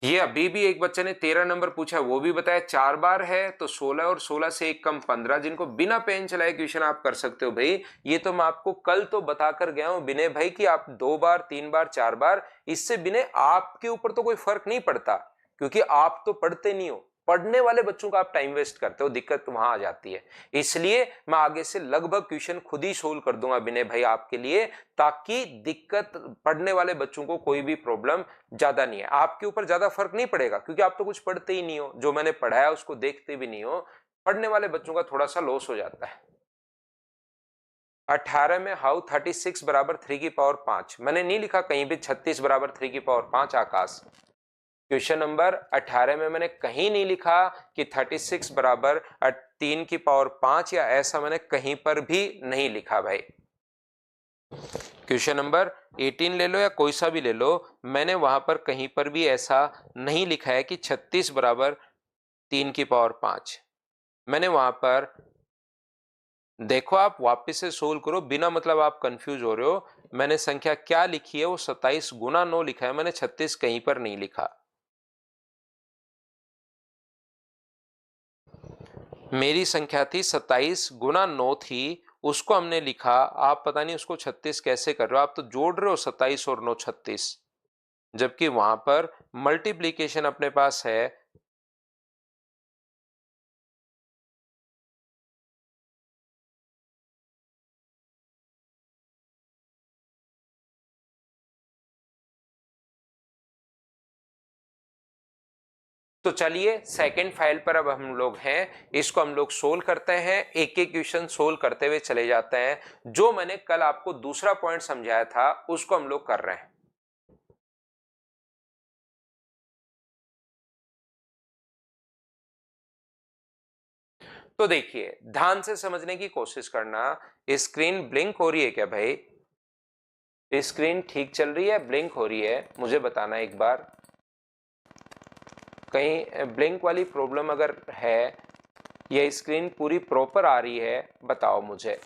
ये अभी भी एक बच्चे ने 13 नंबर पूछा वो भी बताया 4 बार है तो 16 और 16 से एक कम 15, जिनको बिना पेन चलाए क्वेश्चन आप कर सकते हो भाई। ये तो मैं आपको कल तो बताकर गया हूं विनय भाई कि आप 2 बार 3 बार 4 बार, इससे विनय आपके ऊपर तो कोई फर्क नहीं पड़ता क्योंकि आप तो पढ़ते नहीं हो। पढ़ने वाले बच्चों का आप टाइम वेस्ट करते हो, दिक्कत वहां आ जाती है। इसलिए मैं आगे से लगभग क्वेश्चन खुद ही सोल्व कर दूंगा विनय भाई आपके लिए, ताकि दिक्कत पढ़ने वाले बच्चों को कोई भी प्रॉब्लम ज्यादा नहीं है। आपके ऊपर ज्यादा फर्क नहीं पड़ेगा क्योंकि आप तो कुछ पढ़ते ही नहीं हो, जो मैंने पढ़ाया उसको देखते भी नहीं हो। पढ़ने वाले बच्चों का थोड़ा सा लॉस हो जाता है। 18 में हाउ 36 बराबर 3 की पावर 5, मैंने नहीं लिखा कहीं भी 36 बराबर 3 की पावर 5 आकाश। क्वेश्चन नंबर 18 में मैंने कहीं नहीं लिखा कि 36 बराबर 3 की पावर 5, या ऐसा मैंने कहीं पर भी नहीं लिखा भाई। क्वेश्चन नंबर 18 ले लो या कोई सा भी ले लो, मैंने वहां पर कहीं पर भी ऐसा नहीं लिखा है कि 36 बराबर 3 की पावर 5। मैंने वहां पर देखो, आप वापस से सोल्व करो बिना मतलब आप कंफ्यूज हो रहे हो। मैंने संख्या क्या लिखी है वो 27 गुना 9 लिखा है, मैंने 36 कहीं पर नहीं लिखा। मेरी संख्या थी 27 गुना 9 थी, उसको हमने लिखा। आप पता नहीं उसको 36 कैसे कर रहे हो, आप तो जोड़ रहे हो 27 और 9 36, जबकि वहां पर मल्टीप्लीकेशन अपने पास है। तो चलिए सेकंड फाइल पर अब हम लोग हैं, इसको हम लोग सोल्व करते हैं, एक एक क्वेश्चन सोल्व करते हुए चले जाते हैं। जो मैंने कल आपको दूसरा पॉइंट समझाया था उसको हम लोग कर रहे हैं। तो देखिए ध्यान से समझने की कोशिश करना। स्क्रीन ब्लिंक हो रही है क्या भाई? स्क्रीन ठीक चल रही है, ब्लिंक हो रही है? मुझे बताना एक बार। कहीं ब्लिंक वाली प्रॉब्लम अगर है या स्क्रीन पूरी प्रॉपर आ रही है, बताओ मुझे।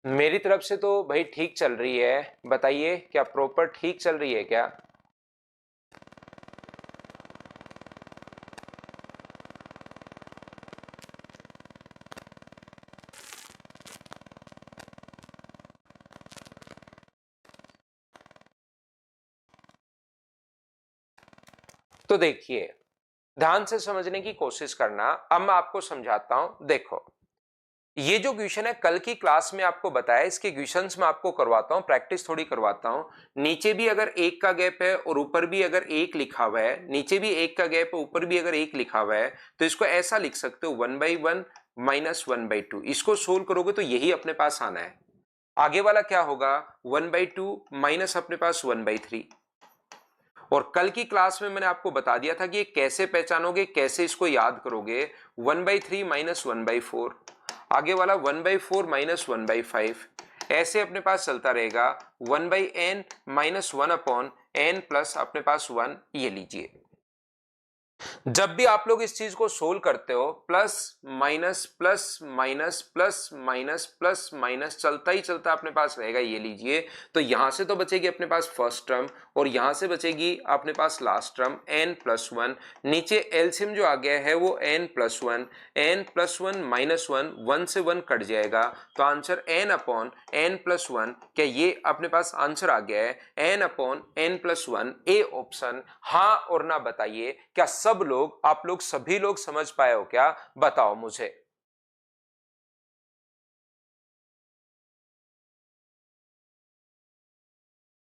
मेरी तरफ से तो भाई ठीक चल रही है, बताइए क्या प्रॉपर ठीक चल रही है क्या? तो देखिए ध्यान से समझने की कोशिश करना, अब मैं आपको समझाता हूं। देखो ये जो क्वेश्चन है कल की क्लास में आपको बताया, इसके क्वेश्चंस में आपको करवाता हूं, प्रैक्टिस थोड़ी करवाता हूं। नीचे भी अगर एक का गैप है और ऊपर भी अगर एक लिखा हुआ है, नीचे भी एक का गैप है ऊपर भी अगर एक लिखा हुआ है, तो इसको ऐसा लिख सकते हो 1/1 -1/2। इसको सोल्व करोगे तो यही अपने पास आना है। आगे वाला क्या होगा? 1/2 माइनस अपने पास 1/3। और कल की क्लास में मैंने आपको बता दिया था कि ये कैसे पहचानोगे, कैसे इसको याद करोगे। 1/3 -1/4, आगे वाला 1/4 -1/5, ऐसे अपने पास चलता रहेगा। 1/n -1/n प्लस अपने पास 1, ये लीजिए। जब भी आप लोग इस चीज को सोल्व करते हो, plus minus plus minus plus minus plus minus चलता ही चलता अपने पास रहेगा, ये लीजिए। तो यहां से तो बचेगी अपने पास फर्स्ट टर्म और यहां से बचेगी अपने पास लास्ट टर्म n+1। नीचे एलसीएम जो आ गया है वो n+1, n+1 -1, 1 से 1 कट जाएगा, तो आंसर n/n+1। क्या ये अपने पास आंसर आ गया है n/n+1? A option. हाँ और ना बताइए, क्या सब लोग, आप लोग सभी लोग समझ पाए हो क्या? बताओ मुझे।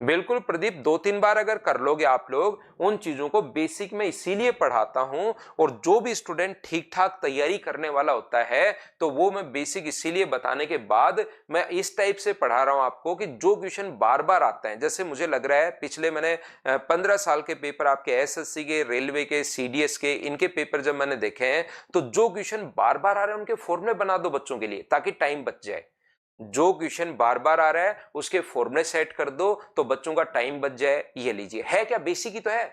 बिल्कुल प्रदीप, 2-3 बार अगर कर लोगे आप लोग उन चीजों को, बेसिक में इसीलिए पढ़ाता हूं। और जो भी स्टूडेंट ठीक ठाक तैयारी करने वाला होता है तो वो मैं बेसिक इसीलिए बताने के बाद मैं इस टाइप से पढ़ा रहा हूं आपको कि जो क्वेश्चन बार बार आते हैं, जैसे मुझे लग रहा है पिछले मैंने 15 साल के पेपर आपके एसएससी के, रेलवे के, सीडीएस के, इनके पेपर जब मैंने देखे हैं, तो जो क्वेश्चन बार बार आ रहे हैं उनके फॉर्मूले बना दो बच्चों के लिए ताकि टाइम बच जाए। जो क्वेश्चन बार बार आ रहा है उसके फॉर्मूले सेट कर दो तो बच्चों का टाइम बच जाए। ये लीजिए, है क्या बेसिक ही तो है।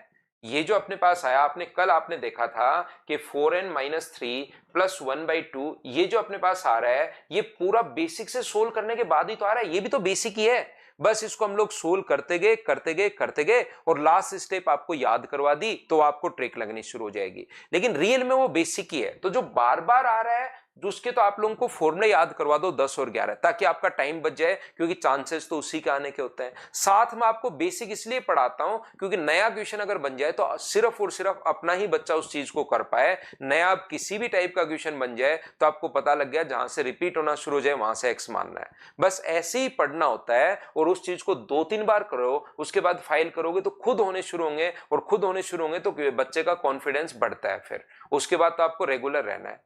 ये जो अपने पास आया, आपने कल आपने देखा था कि 4n-3 प्लस 1/2, ये जो अपने पास आ रहा है ये पूरा बेसिक से सोल्व करने के बाद ही तो आ रहा है। ये भी तो बेसिक ही है, बस इसको हम लोग सोल्व करते गए करते गए करते गए और लास्ट स्टेप आपको याद करवा दी तो आपको ट्रिक लगनी शुरू हो जाएगी। लेकिन रियल में वो बेसिक ही है। तो जो बार बार आ रहा है जो उसके, तो आप लोगों को फॉर्मूले याद करवा दो 10 और 11 ताकि आपका टाइम बच जाए, क्योंकि चांसेस तो उसी के आने के होते हैं। साथ में आपको बेसिक इसलिए पढ़ाता हूं क्योंकि नया क्वेश्चन अगर बन जाए तो सिर्फ और सिर्फ अपना ही बच्चा उस चीज को कर पाए। नया किसी भी टाइप का क्वेश्चन बन जाए तो आपको पता लग गया जहां से रिपीट होना शुरू हो जाए वहां से एक्स मानना है। बस ऐसे ही पढ़ना होता है और उस चीज को 2-3 बार करो, उसके बाद फाइल करोगे तो खुद होने शुरू होंगे, और खुद होने शुरू होंगे तो बच्चे का कॉन्फिडेंस बढ़ता है। फिर उसके बाद तो आपको रेगुलर रहना है।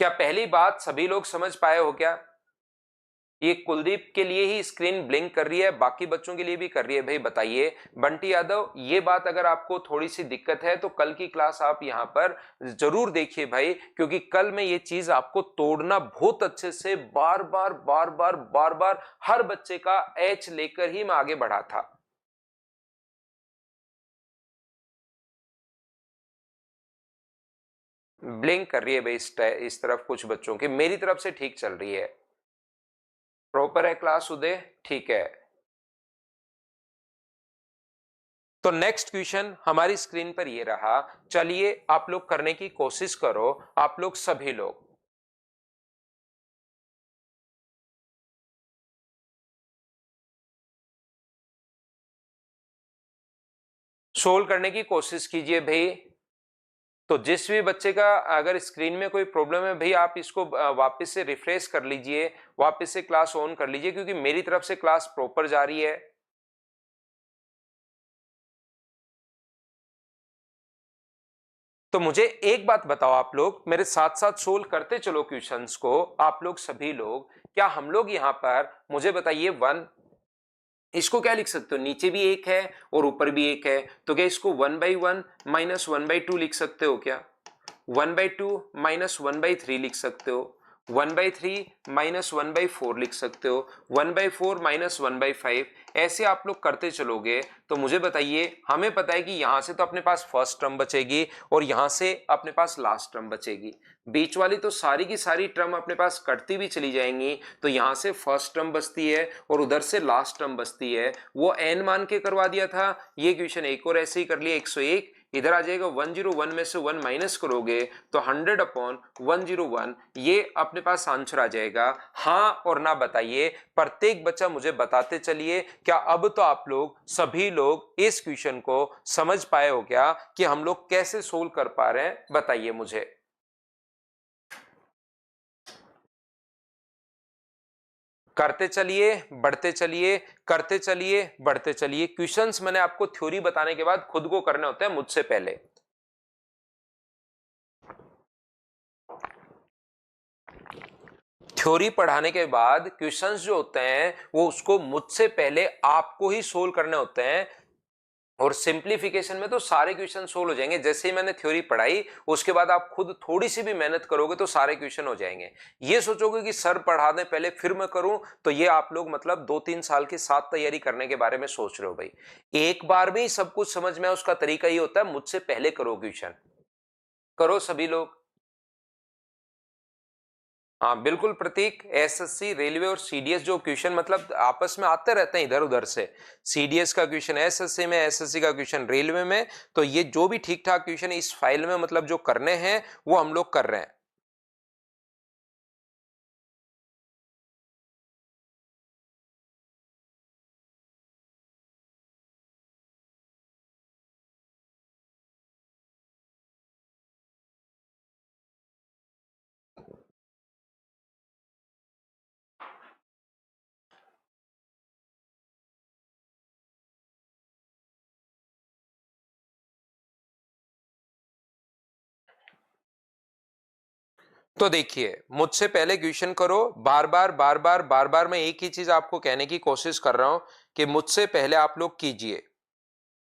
क्या पहली बात सभी लोग समझ पाए हो क्या? ये कुलदीप के लिए ही स्क्रीन ब्लिंक कर रही है, बाकी बच्चों के लिए भी कर रही है भाई? बताइए बंटी यादव, ये बात अगर आपको थोड़ी सी दिक्कत है तो कल की क्लास आप यहां पर जरूर देखिए भाई, क्योंकि कल मैं ये चीज आपको तोड़ना बहुत अच्छे से बार बार बार बार बार बार हर बच्चे का एच लेकर ही मैं आगे बढ़ा था। ब्लिंक कर रही है भाई इस तरफ कुछ बच्चों की, मेरी तरफ से ठीक चल रही है। प्रॉपर है क्लास उदय? ठीक है। तो नेक्स्ट क्वेश्चन हमारी स्क्रीन पर ये रहा। चलिए आप लोग करने की कोशिश करो, आप लोग सभी लोग सोल्व करने की कोशिश कीजिए भाई। तो जिस भी बच्चे का अगर स्क्रीन में कोई प्रॉब्लम है भाई, आप इसको वापस से रिफ्रेश कर लीजिए, वापस से क्लास ऑन कर लीजिए, क्योंकि मेरी तरफ से क्लास प्रॉपर जा रही है। तो मुझे एक बात बताओ, आप लोग मेरे साथ साथ सोल्व करते चलो क्वेश्चंस को, आप लोग सभी लोग। क्या हम लोग यहाँ पर, मुझे बताइए, 1, इसको क्या लिख सकते हो, नीचे भी एक है और ऊपर भी एक है, तो क्या इसको 1/1 माइनस 1/2 लिख सकते हो क्या? 1/2 माइनस 1/3 लिख सकते हो, 1/3 माइनस 1/4 लिख सकते हो, 1/4 माइनस 1/5, ऐसे आप लोग करते चलोगे। तो मुझे बताइए, हमें पता है कि यहां से तो अपने पास फर्स्ट टर्म बचेगी और यहां से अपने पास लास्ट टर्म बचेगी, बीच वाली तो सारी की सारी टर्म अपने पास कटती भी चली जाएंगी। तो यहां से फर्स्ट टर्म बचती है और उधर से लास्ट टर्म बचती है, वो n मान के करवा दिया था। ये क्वेश्चन एक और ऐसे ही कर लिया, 101 इधर आ जाएगा, 101 में से 1 माइनस करोगे तो 100/101, ये अपने पास आंसर आ जाएगा। हाँ और ना बताइए, प्रत्येक बच्चा मुझे बताते चलिए। क्या अब तो आप लोग सभी लोग इस क्वेश्चन को समझ पाए हो क्या कि हम लोग कैसे सोल्व कर पा रहे हैं? बताइए मुझे। करते चलिए, बढ़ते चलिए, करते चलिए, बढ़ते चलिए। क्वेश्चंस मैंने आपको थ्योरी बताने के बाद खुद को करने होते हैं मुझसे पहले। थ्योरी पढ़ाने के बाद क्वेश्चंस जो होते हैं वो उसको मुझसे पहले आपको ही सोल्व करने होते हैं। और सिंप्लीफिकेशन में तो सारे क्वेश्चन सोल्व हो जाएंगे। जैसे ही मैंने थ्योरी पढ़ाई उसके बाद आप खुद थोड़ी सी भी मेहनत करोगे तो सारे क्वेश्चन हो जाएंगे। ये सोचोगे कि सर पढ़ा दें पहले फिर मैं करूं, तो ये आप लोग मतलब 2-3 साल की साथ तैयारी करने के बारे में सोच रहे हो भाई। एक बार में ही सब कुछ समझ में, उसका तरीका ये होता है मुझसे पहले करो क्वेश्चन। करो सभी लोग। हाँ बिल्कुल प्रतीक, एसएससी रेलवे और सीडीएस जो क्वेश्चन मतलब आपस में आते रहते हैं इधर उधर से, सीडीएस का क्वेश्चन एसएससी में, एसएससी का क्वेश्चन रेलवे में, तो ये जो भी ठीक ठाक क्वेश्चन इस फाइल में मतलब जो करने हैं वो हम लोग कर रहे हैं। तो देखिए, मुझसे पहले क्वेश्चन करो, बार बार बार बार बार बार मैं एक ही चीज आपको कहने की कोशिश कर रहा हूं कि मुझसे पहले आप लोग कीजिए।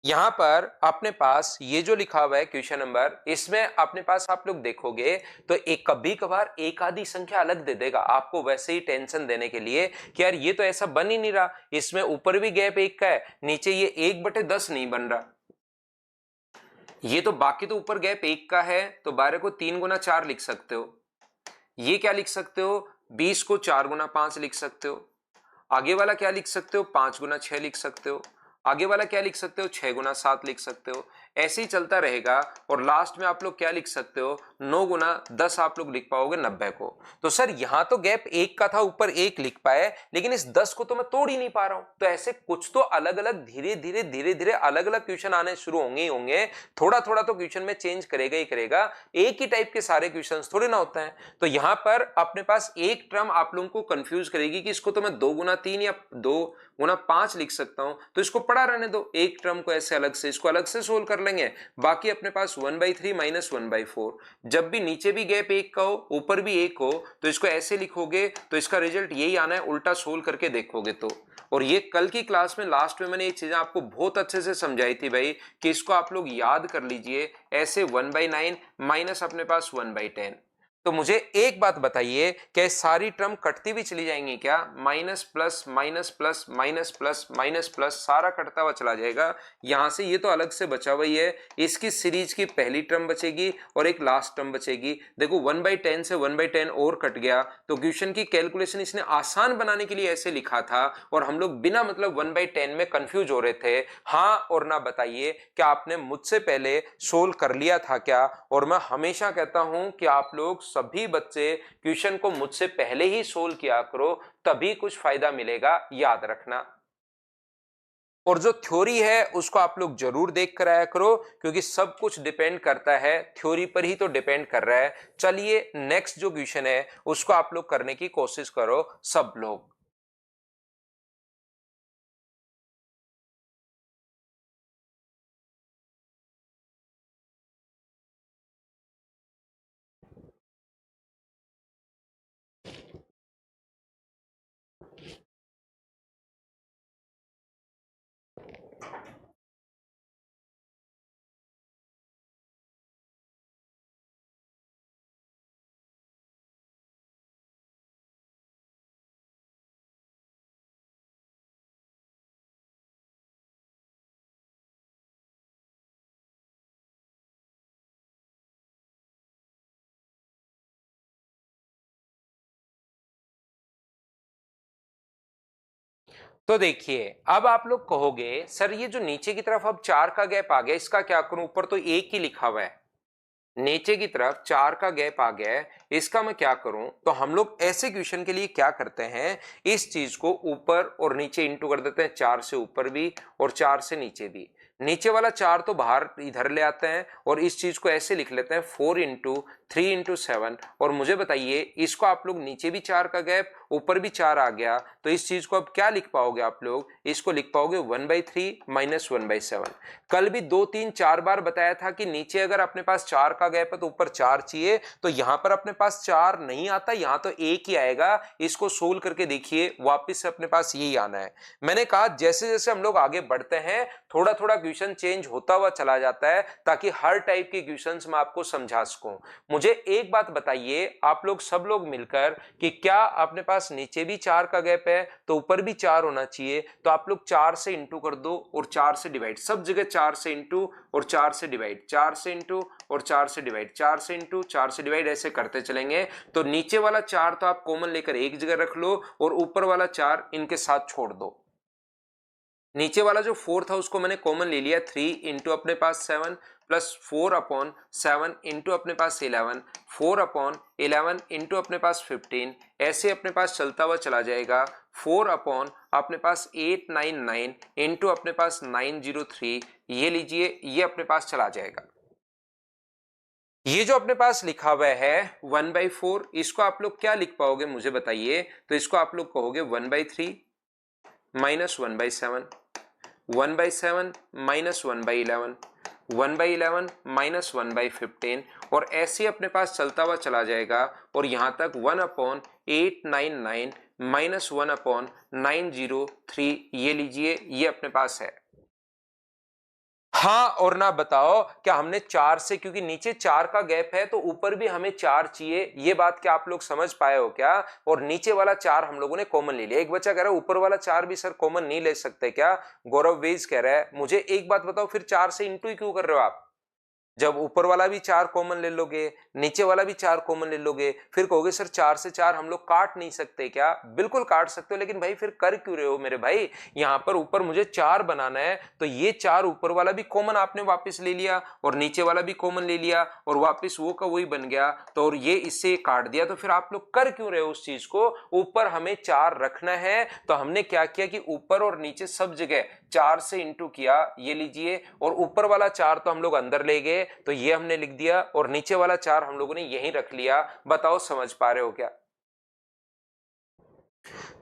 यहां पर अपने पास ये जो लिखा हुआ है क्वेश्चन नंबर, इसमें अपने पास आप लोग देखोगे तो एक कभी कभार एक आधी संख्या अलग दे देगा आपको, वैसे ही टेंशन देने के लिए कि यार ये तो ऐसा बन ही नहीं रहा, इसमें ऊपर भी गैप 1 का है, नीचे ये 1/10 नहीं बन रहा। ये तो बाकी तो ऊपर गैप 1 का है, तो 12 को 3 × 4 लिख सकते हो। ये क्या लिख सकते हो, 20 को 4 × 5 लिख सकते हो। आगे वाला क्या लिख सकते हो, 5 × 6 लिख सकते हो। आगे वाला क्या लिख सकते हो, 6 × 7 लिख सकते हो। ऐसे ही चलता रहेगा और लास्ट में आप लोग क्या लिख सकते हो, 9 × 10 आप लोग लिख पाओगे 90 को। तो सर यहां तो गैप 1 का था, ऊपर 1 लिख पाए, लेकिन इस 10 को तो मैं तोड़ ही नहीं पा रहा हूं। तो ऐसे कुछ तो अलग अलग धीरे धीरे धीरे धीरे अलग अलग क्वेश्चन आने शुरू होंगे ही होंगे। थोड़ा थोड़ा तो क्वेश्चन में चेंज करेगा ही करेगा, एक ही टाइप के सारे क्वेश्चन थोड़े ना होते हैं। तो यहां पर अपने पास एक टर्म आप लोगों को कंफ्यूज करेगी कि इसको तो मैं 2 × 3 या 2 × 5 लिख सकता हूं, तो इसको पढ़ा रहने दो, एक टर्म को ऐसे अलग से, इसको अलग से सोल्व कर लेंगे। बाकी अपने पास 1/3 माइनस 1/4, जब भी नीचे भी गैप 1 का हो ऊपर भी 1 हो तो इसको ऐसे लिखोगे तो इसका रिजल्ट यही आना है, उल्टा सोल्व करके देखोगे तो। और ये कल की क्लास में लास्ट में मैंने ये चीजें आपको बहुत अच्छे से समझाई थी भाई, कि इसको आप लोग याद कर लीजिए ऐसे 1/9 माइनस अपने पास 1/10। तो मुझे एक बात बताइए, क्या सारी टर्म कटती भी चली जाएंगी क्या? Minus plus minus plus minus plus minus plus सारा कटता हुआ चला जाएगा। यहां से ये तो अलग से बचा हुआ ही है, इसकी सीरीज की पहली टर्म बचेगी और एक लास्ट टर्म बचेगी। देखो 1/10 से 1/10 और कट गया, तो क्वेश्चन की कैलकुलेशन इसने आसान बनाने के लिए ऐसे लिखा था और हम लोग बिना मतलब 1/10 में कंफ्यूज हो रहे थे। हाँ और ना बताइए, क्या आपने मुझसे पहले सोल्व कर लिया था क्या? और मैं हमेशा कहता हूं कि आप लोग सभी बच्चे क्वेश्चन को मुझसे पहले ही सोल्व किया करो, तभी कुछ फायदा मिलेगा, याद रखना। और जो थ्योरी है उसको आप लोग जरूर देख कर आया करो, क्योंकि सब कुछ डिपेंड करता है थ्योरी पर ही तो डिपेंड कर रहा है। चलिए नेक्स्ट जो क्वेश्चन है उसको आप लोग करने की कोशिश करो सब लोग। तो देखिए अब आप लोग कहोगे सर ये जो नीचे की तरफ अब 4 का गैप आ गया इसका क्या करूं, ऊपर तो 1 ही लिखा हुआ है, नीचे की तरफ 4 का गैप आ गया है, इसका मैं क्या करूं। तो हम लोग ऐसे क्वेश्चन के लिए क्या करते हैं, इस चीज को ऊपर और नीचे इंटू कर देते हैं, 4 से ऊपर भी और 4 से नीचे भी। नीचे वाला 4 तो बाहर इधर ले आते हैं और इस चीज को ऐसे लिख लेते हैं 4 इंटू 3 इंटू 7। और मुझे बताइए इसको आप लोग नीचे भी 4 का गैप ऊपर भी 4 आ गया, तो इस चीज को अब क्या लिख पाओगे आप लोग, इसको लिख पाओगे 1/3 माइनस 1/7। कल भी 2 3 4 बार बताया था कि नीचे अगर अपने पास 4 का गैप है तो ऊपर 4 चाहिए, तो यहां पर अपने पास 4 नहीं आता, यहां तो 1 ही आएगा। इसको सोल्व करके देखिए वापस से अपने पास यही आना है। मैंने कहा जैसे जैसे हम लोग आगे बढ़ते हैं थोड़ा थोड़ा क्वेश्चन चेंज होता हुआ चला जाता है, ताकि हर टाइप के क्वेश्चंस मैं आपको समझा सकूं। मुझे एक बात बताइए आप लोग सब लोग मिलकर कि क्या अपने पास नीचे भी 4 का गैप है तो ऊपर भी 4 होना चाहिए, तो आप लोग 4 से इंटू कर दो और 4 से डिवाइड, सब जगह 4 से इंटू और 4 से डिवाइड, 4 से इंटू और 4 से डिवाइड, 4 से इंटू 4 से डिवाइड, ऐसे करते चलेंगे। तो नीचे वाला 4 तो आप कॉमन लेकर एक जगह रख लो और ऊपर वाला 4 इनके साथ छोड़ दो। नीचे वाला जो 4 था उसको मैंने कॉमन ले लिया, 3 इंटू अपने पास 7 प्लस 4/7 इंटू अपने पास 11, 4/11 इंटू अपने पास 15, ऐसे अपने पास चलता हुआ चला जाएगा। 4 अपॉन अपने पास 899 इंटू अपने पास 903, ये लीजिए ये अपने पास चला जाएगा। ये जो अपने पास लिखा हुआ है 1/4, इसको आप लोग क्या लिख पाओगे मुझे बताइए। तो इसको आप लोग कहोगे 1/3 माइनस 1/7, 1/7 माइनस 1/11, 1/11 माइनस 1/15, और ऐसे अपने पास चलता हुआ चला जाएगा। और यहां तक 1/899 माइनस 1/903, ये लीजिए ये अपने पास है। हाँ और ना बताओ क्या हमने 4 से, क्योंकि नीचे 4 का गैप है तो ऊपर भी हमें 4 चाहिए, ये बात क्या आप लोग समझ पाए हो क्या। और नीचे वाला 4 हम लोगों ने कॉमन ले लिया। एक बच्चा कह रहा है ऊपर वाला 4 भी सर कॉमन नहीं ले सकते क्या, गौरव वेज कह रहा है। मुझे एक बात बताओ फिर 4 से इंटू ही क्यों कर रहे हो आप, जब ऊपर वाला भी 4 कॉमन ले लोगे नीचे वाला भी 4 कॉमन ले लोगे, फिर कहोगे सर 4 से 4 हम लोग काट नहीं सकते क्या। बिल्कुल काट सकते हो, लेकिन भाई फिर कर क्यों रहे हो मेरे भाई। यहां पर ऊपर मुझे 4 बनाना है तो ये 4 ऊपर वाला भी कॉमन आपने वापस ले लिया और नीचे वाला भी कॉमन ले लिया और वापस वो का वही बन गया, तो और ये इससे काट दिया। तो फिर आप लोग कर क्यों रहे हो उस चीज को। ऊपर हमें 4 रखना है तो हमने क्या किया कि ऊपर और नीचे सब जगह 4 से इंटू किया, ये लीजिए। और ऊपर वाला 4 तो हम लोग अंदर ले गए तो ये हमने लिख दिया, और नीचे वाला 4 हम लोगों ने यहीं रख लिया। बताओ समझ पा रहे हो क्या।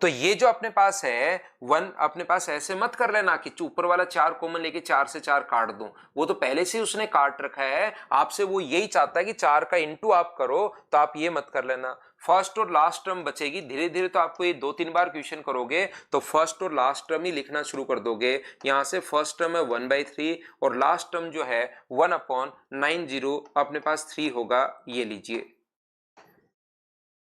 तो ये जो अपने पास है 1, अपने पास ऐसे मत कर लेना कि ऊपर वाला 4 कॉमन लेके 4 से 4 काट दूं, वो तो पहले से ही उसने काट रखा है। आपसे वो यही चाहता है कि 4 का इंटू आप करो, तो आप ये मत कर लेना। फर्स्ट और लास्ट टर्म बचेगी, धीरे धीरे तो आपको ये 2 3 बार क्वेश्चन करोगे तो फर्स्ट और लास्ट टर्म ही लिखना शुरू कर दोगे। यहां से फर्स्ट टर्म है 1/3 और लास्ट टर्म जो है 1/90 अपने पास 3 होगा, ये लीजिए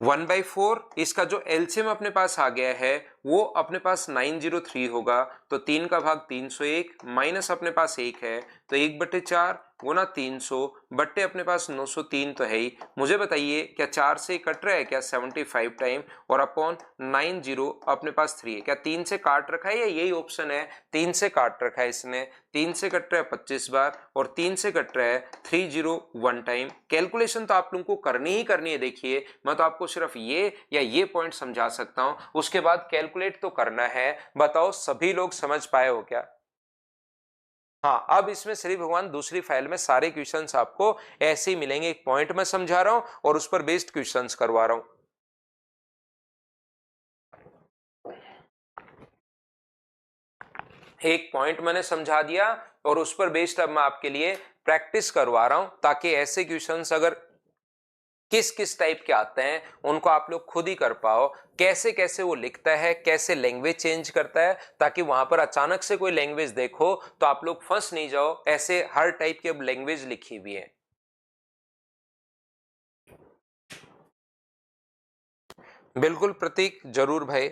1/4। इसका जो एलसीएम अपने पास आ गया है वो अपने पास 903 होगा, तो 3 का भाग 301 माइनस अपने पास 1 है तो 1/4 गुना 300 बट्टे अपने पास 903 तो है ही। मुझे बताइए क्या 4 से कट रहा है क्या 75 टाइम, और अपॉन 90 अपने पास 3 है, क्या 3 से काट रखा है या यही ऑप्शन है 3 से काट रखा है इसने। 3 से कट रहा है 25 बार और 3 से कट रहा है 301 टाइम। कैलकुलेशन तो आप लोगों को करनी ही करनी है। देखिए मैं तो आपको सिर्फ ये या ये पॉइंट समझा सकता हूं, उसके बाद कैलकुलेट तो करना है। बताओ सभी लोग समझ पाए हो क्या। हाँ, अब इसमें श्री भगवान दूसरी फाइल में सारे क्वेश्चंस आपको ऐसे ही मिलेंगे, एक पॉइंट में समझा रहा हूं और उस पर बेस्ड क्वेश्चंस करवा रहा हूं। एक पॉइंट मैंने समझा दिया और उस पर बेस्ड अब मैं आपके लिए प्रैक्टिस करवा रहा हूं, ताकि ऐसे क्वेश्चंस अगर किस किस टाइप के आते हैं उनको आप लोग खुद ही कर पाओ, कैसे कैसे वो लिखता है, कैसे लैंग्वेज चेंज करता है, ताकि वहां पर अचानक से कोई लैंग्वेज देखो तो आप लोग फंस नहीं जाओ। ऐसे हर टाइप की अब लैंग्वेज लिखी हुई है। बिल्कुल प्रतीक, जरूर भाई।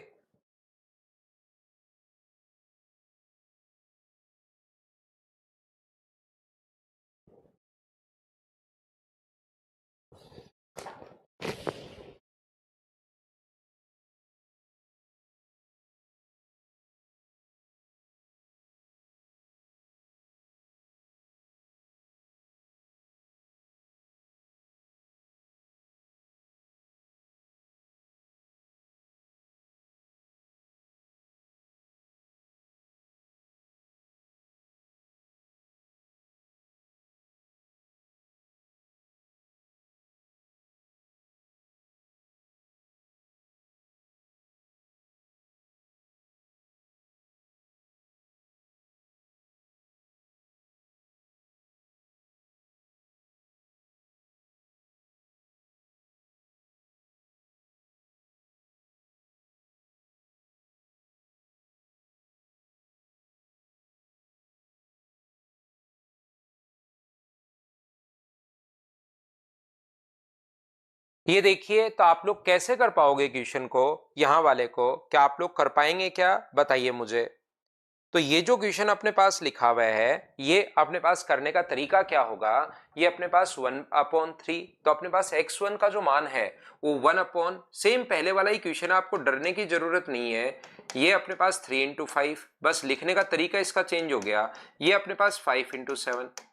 ये देखिए, तो आप लोग कैसे कर पाओगे क्वेश्चन को, यहाँ वाले को क्या आप लोग कर पाएंगे क्या, बताइए मुझे। तो ये जो क्वेश्चन अपने पास लिखा हुआ है, ये अपने पास करने का तरीका क्या होगा। ये अपने पास 1/3, तो अपने पास x1 का जो मान है वो 1 सेम पहले वाला ही क्वेश्चन है, आपको डरने की जरूरत नहीं है। ये अपने पास 3 × 5, बस लिखने का तरीका इसका चेंज हो गया। ये अपने पास 5 × 7।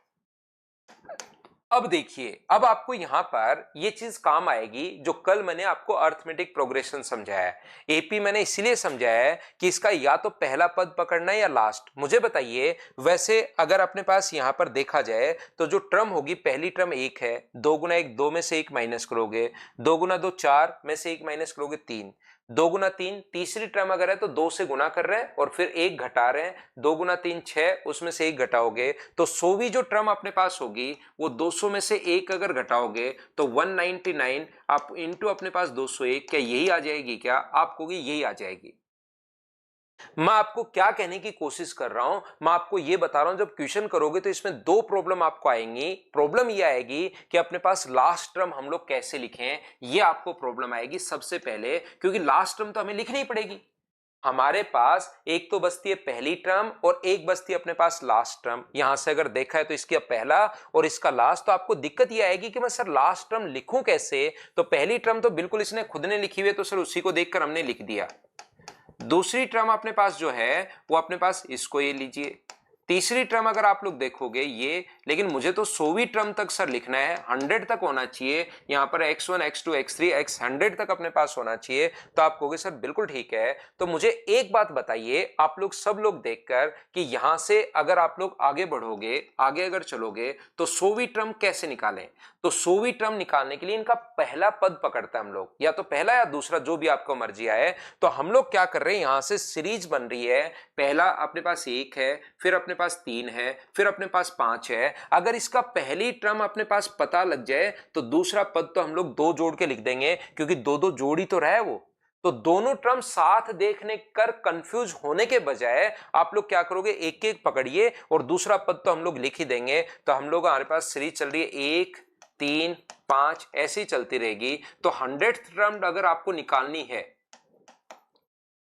अब देखिए, अब आपको यहां पर ये चीज काम आएगी जो कल मैंने आपको अर्थमेटिक प्रोग्रेशन समझाया है। एपी मैंने इसीलिए समझाया है कि इसका या तो पहला पद पकड़ना है या लास्ट। मुझे बताइए, वैसे अगर अपने पास यहां पर देखा जाए तो जो टर्म होगी, पहली टर्म 1 है, 2 × 1 2 में से 1 माइनस करोगे, 2 × 2 4 में से 1 माइनस करोगे 3, 2 × 3 तीसरी टर्म अगर है तो 2 से गुना कर रहे हैं और फिर 1 घटा रहे हैं, 2 × 3 6, उसमें से 1 घटाओगे तो 100वीं जो टर्म अपने पास होगी वो 200 में से 1 अगर घटाओगे तो 199 आप इंटू अपने पास 201, क्या यही आ जाएगी? क्या आप कहोगे यही आ जाएगी? मैं आपको क्या कहने की कोशिश कर रहा हूं, मैं आपको यह बता रहा हूं, जब क्वेश्चन करोगे तो इसमें दो प्रॉब्लम आपको आएंगी। प्रॉब्लम यह आएगी कि अपने पास लास्ट टर्म हम लोग कैसे लिखें, यह आपको प्रॉब्लम आएगी सबसे पहले, क्योंकि लास्ट टर्म तो हमें लिखनी ही पड़ेगी। हमारे पास एक तो बचती है पहली टर्म और एक बचती है अपने पास लास्ट टर्म। यहां से अगर देखा है तो इसका पहला और इसका लास्ट, तो आपको दिक्कत यह आएगी कि मैं सर लास्ट टर्म लिखूं कैसे। तो पहली टर्म तो बिल्कुल इसने खुद ने लिखी हुई है, तो सर उसी को देखकर हमने लिख दिया। दूसरी टर्म अपने पास जो है वो अपने पास इसको ये लीजिए। तीसरी टर्म अगर आप लोग देखोगे ये, लेकिन मुझे तो 100वीं टर्म तक सर लिखना है, 100 तक होना चाहिए। यहां पर x1 x2 x3 x 100 तक अपने पास होना चाहिए। तो आप कहोगे सर बिल्कुल ठीक है। तो मुझे एक बात बताइए, आप लोग सब लोग देखकर, कि यहां से अगर आप लोग आगे बढ़ोगे, आगे अगर चलोगे तो 100वीं टर्म कैसे निकालें। तो 100वीं टर्म निकालने के लिए इनका पहला पद पकड़ता है हम लोग, या तो पहला या दूसरा, जो भी आपको मर्जी आए। तो हम लोग क्या कर रहे हैं, यहां से सीरीज बन रही है। पहला अपने पास 1 है, फिर अपने पास 3 है, फिर अपने पास 5 है। अगर इसका पहली टर्म अपने पास पता लग जाए तो दूसरा पद तो हम लोग 2 जोड़ के लिख देंगे, क्योंकि 2 जोड़ ही तो रहा है वो। तो दोनों टर्म साथ देखने कर कंफ्यूज होने के बजाय आप लोग क्या करोगे, एक एक पकड़िए और दूसरा पद तो हम लोग लिख ही देंगे। तो हम लोग हमारे पास सीरीज चल रही है 1 3 5, ऐसी ही चलती रहेगी। तो 100th टर्म अगर आपको निकालनी है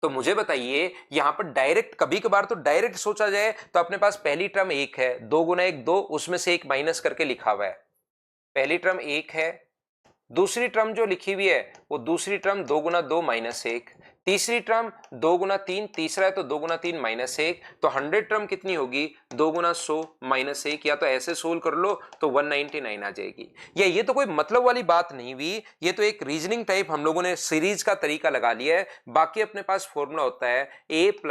तो मुझे बताइए, यहां पर डायरेक्ट, कभी कभार तो डायरेक्ट सोचा जाए तो अपने पास पहली टर्म 1 है, 2 × 1 2, उसमें से 1 माइनस करके लिखा हुआ है। पहली टर्म 1 है, दूसरी टर्म जो लिखी हुई है वो दूसरी टर्म 2 × 2 -1, तीसरी टर्म 2 गुना 3, तीसरा है तो 2 गुना 3 -1, तो 100 टर्म कितनी होगी 2 गुना 100 -1, या तो ऐसे सोल्व कर लो तो 199 आ जाएगी। ये तो कोई मतलब वाली बात नहीं हुई, ये तो एक रीजनिंग टाइप हम लोगों ने सीरीज का तरीका लगा लिया है। बाकी अपने पास फॉर्मूला होता है a +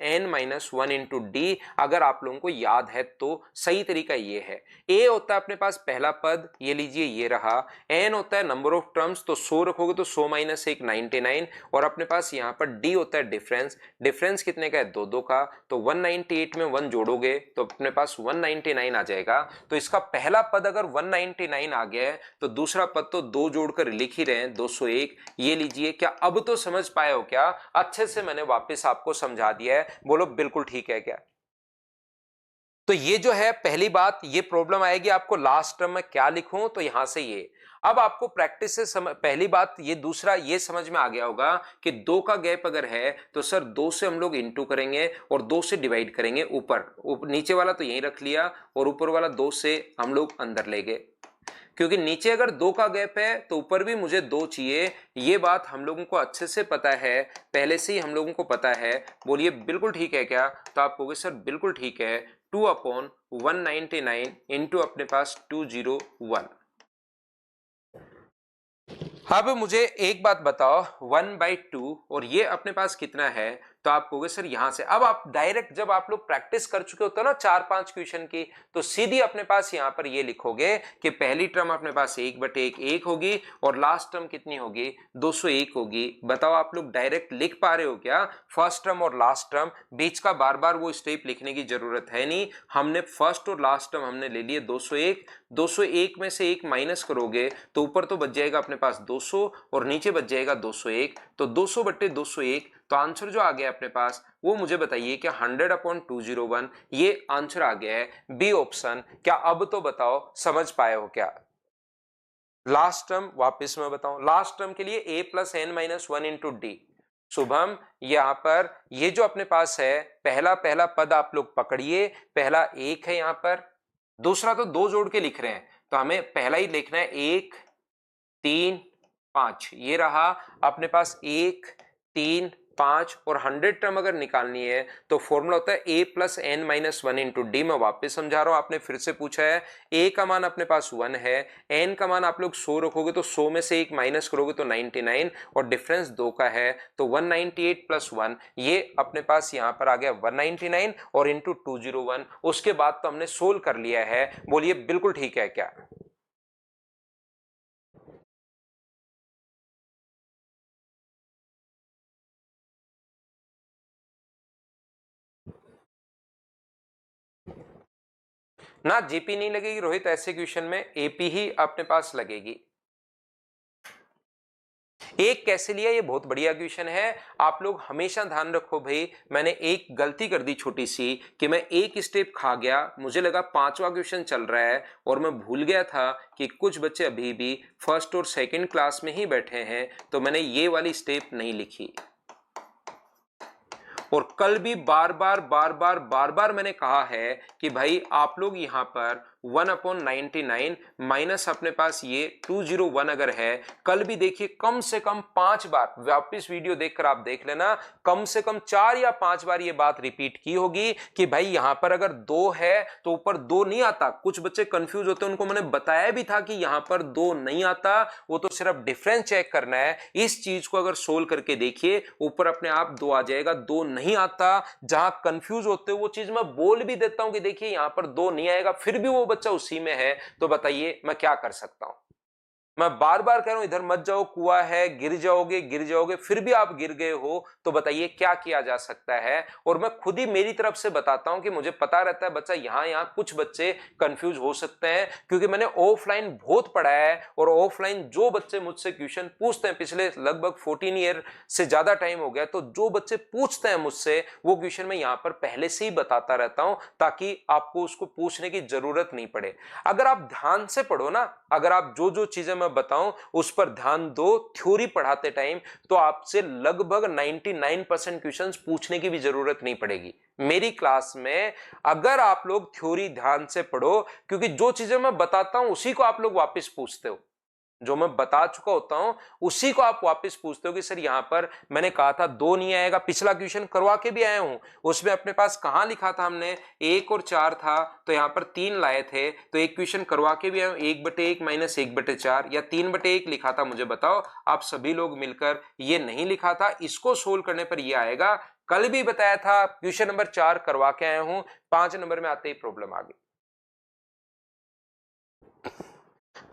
n - 1 × d, अगर आप लोगों को याद है तो सही तरीका ये है। a होता है अपने पास पहला पद, ये लीजिए ये रहा, n होता है नंबर ऑफ टर्म्स, तो 100 रखोगे तो 100 - 1 99, और अपने पास यहाँ पर d होता है डिफरेंस, डिफरेंस कितने का है 2 का, तो 198 में 1 जोड़ोगे तो अपने पास 199 आ जाएगा। तो इसका पहला पद अगर 199 आ गया है तो दूसरा पद तो 2 जोड़कर लिख ही रहे हैं 201। ये लीजिए, क्या अब तो समझ पाए हो क्या? अच्छे से मैंने वापस आपको समझा दिया है, बोलो बिल्कुल ठीक है क्या? तो ये जो है पहली बात, ये प्रॉब्लम आएगी आपको लास्ट टर्म में क्या लिखूं, तो यहां से ये अब आपको प्रैक्टिस से पहली बात ये, दूसरा ये समझ में आ गया होगा कि 2 का गैप अगर है तो सर 2 से हम लोग इंटू करेंगे और 2 से डिवाइड करेंगे, ऊपर नीचे वाला तो यहीं रख लिया और ऊपर वाला 2 से हम लोग अंदर ले गए, क्योंकि नीचे अगर 2 का गैप है तो ऊपर भी मुझे 2 चाहिए। ये बात हम लोगों को अच्छे से पता है, पहले से ही हम लोगों को पता है। बोलिए बिल्कुल ठीक है क्या? तो आप कहोगे सर बिल्कुल ठीक है, 2/199 इंटू अपने पास 201। अब मुझे एक बात बताओ, 1/2 और ये अपने पास कितना है? तो आप कहोगे सर यहां से। अब आप डायरेक्ट जब आप लोग प्रैक्टिस कर चुके होते हो ना 4-5 क्वेश्चन की, तो सीधी अपने पास यहां पर ये लिखोगे कि पहली टर्म अपने पास 1/1 होगी और लास्ट टर्म कितनी होगी 201 होगी। बताओ आप लोग डायरेक्ट लिख पा रहे हो क्या? फर्स्ट टर्म और लास्ट टर्म, बीच का बार बार वो स्टेप लिखने की जरूरत है नहीं। हमने फर्स्ट और लास्ट टर्म हमने ले लिए 201, 201 में से 1 माइनस करोगे तो ऊपर तो बच जाएगा अपने पास 200 और नीचे बच जाएगा 201, तो 200/201। तो आंसर जो आ गया अपने पास वो मुझे बताइए कि 100/201 ये आंसर आ गया है, बी ऑप्शन। क्या अब तो बताओ समझ पाए हो क्या? लास्ट टर्म वापस मैं बताऊं, लास्ट टर्म के लिए a + n - 1 × d। शुभम यहां पर ये जो अपने पास है पहला पद आप लोग पकड़िए, पहला 1 है यहां पर, दूसरा तो 2 जोड़ के लिख रहे हैं तो हमें पहला ही लिखना है 1 3 5, ये रहा अपने पास 1 3 5, और 100 टर्म अगर निकालनी है तो फॉर्मूला होता है a + n - 1 × d। मैं वापस समझा रहा हूं, आपने फिर से पूछा है, a का मान अपने पास 1 है, n का मान आप लोग 100 रखोगे तो 100 में से 1 माइनस करोगे तो 99, और डिफरेंस 2 का है तो 198 + 1, ये अपने पास यहां पर आ गया 199 और इंटू 201। उसके बाद तो हमने सोल्व कर लिया है। बोलिए बिल्कुल ठीक है क्या? ना जीपी नहीं लगेगी रोहित, ऐसे क्वेश्चन में एपी ही अपने पास लगेगी। एक कैसे लिया, ये बहुत बढ़िया क्वेश्चन है। आप लोग हमेशा ध्यान रखो भाई, मैंने एक गलती कर दी छोटी सी कि मैं एक स्टेप खा गया, मुझे लगा 5वां क्वेश्चन चल रहा है और मैं भूल गया था कि कुछ बच्चे अभी भी फर्स्ट और सेकंड क्लास में ही बैठे हैं, तो मैंने ये वाली स्टेप नहीं लिखी। और कल भी बार बार मैंने कहा है कि भाई आप लोग यहां पर 1/99 माइनस अपने पास ये 201 अगर है, कल भी देखिए कम से कम 5 बार, वापिस वीडियो देखकर आप देख लेना, कम से कम 4 या 5 बार ये बात रिपीट की होगी कि भाई यहां पर अगर 2 है तो ऊपर 2 नहीं आता। कुछ बच्चे कंफ्यूज होते हैं, उनको मैंने बताया भी था कि यहां पर 2 नहीं आता, वो तो सिर्फ डिफरेंस चेक करना है। इस चीज को अगर सोल्व करके देखिए, ऊपर अपने आप 2 आ जाएगा, 2 नहीं आता। जहां कंफ्यूज होते हो वो चीज मैं बोल भी देता हूं कि देखिए यहां पर 2 नहीं आएगा, फिर भी वो बच्चा उसी में है, तो बताइए मैं क्या कर सकता हूं? मैं बार बार कह रहा हूं इधर मत जाओ, कुआं है, गिर जाओगे, फिर भी आप गिर गए हो, तो बताइए क्या किया जा सकता है? और मैं खुद ही मेरी तरफ से बताता हूं कि मुझे पता रहता है बच्चा यहां कुछ बच्चे कंफ्यूज हो सकते हैं, क्योंकि मैंने ऑफलाइन बहुत पढ़ा है, और ऑफलाइन जो बच्चे मुझसे क्वेश्चन पूछते हैं, पिछले लगभग 14 ईयर से ज्यादा टाइम हो गया, तो जो बच्चे पूछते हैं मुझसे वो क्वेश्चन मैं यहां पर पहले से ही बताता रहता हूं, ताकि आपको उसको पूछने की जरूरत नहीं पड़े। अगर आप ध्यान से पढ़ो ना, अगर आप जो जो चीजें मैं बताऊं उस पर ध्यान दो थ्योरी पढ़ाते टाइम, तो आपसे लगभग 99% क्वेश्चंस पूछने की भी जरूरत नहीं पड़ेगी मेरी क्लास में, अगर आप लोग थ्योरी ध्यान से पढ़ो, क्योंकि जो चीजें मैं बताता हूं उसी को आप लोग वापस पूछते हो। जो मैं बता चुका होता हूं उसी को आप वापस पूछते हो कि सर यहां पर मैंने कहा था 2 नहीं आएगा, पिछला क्वेश्चन करवा के भी आया हूं, उसमें अपने पास कहां लिखा था हमने 1 और 4 था, तो यहां पर 3 लाए थे, तो एक क्वेश्चन करवा के भी आया हूं 1/1 माइनस 1/4 या 3/1 लिखा था, मुझे बताओ आप सभी लोग मिलकर, ये नहीं लिखा था, इसको सोल्व करने पर ये आएगा। कल भी बताया था क्वेश्चन नंबर 4 करवा के आया हूं, 5 नंबर में आते ही प्रॉब्लम आ गई।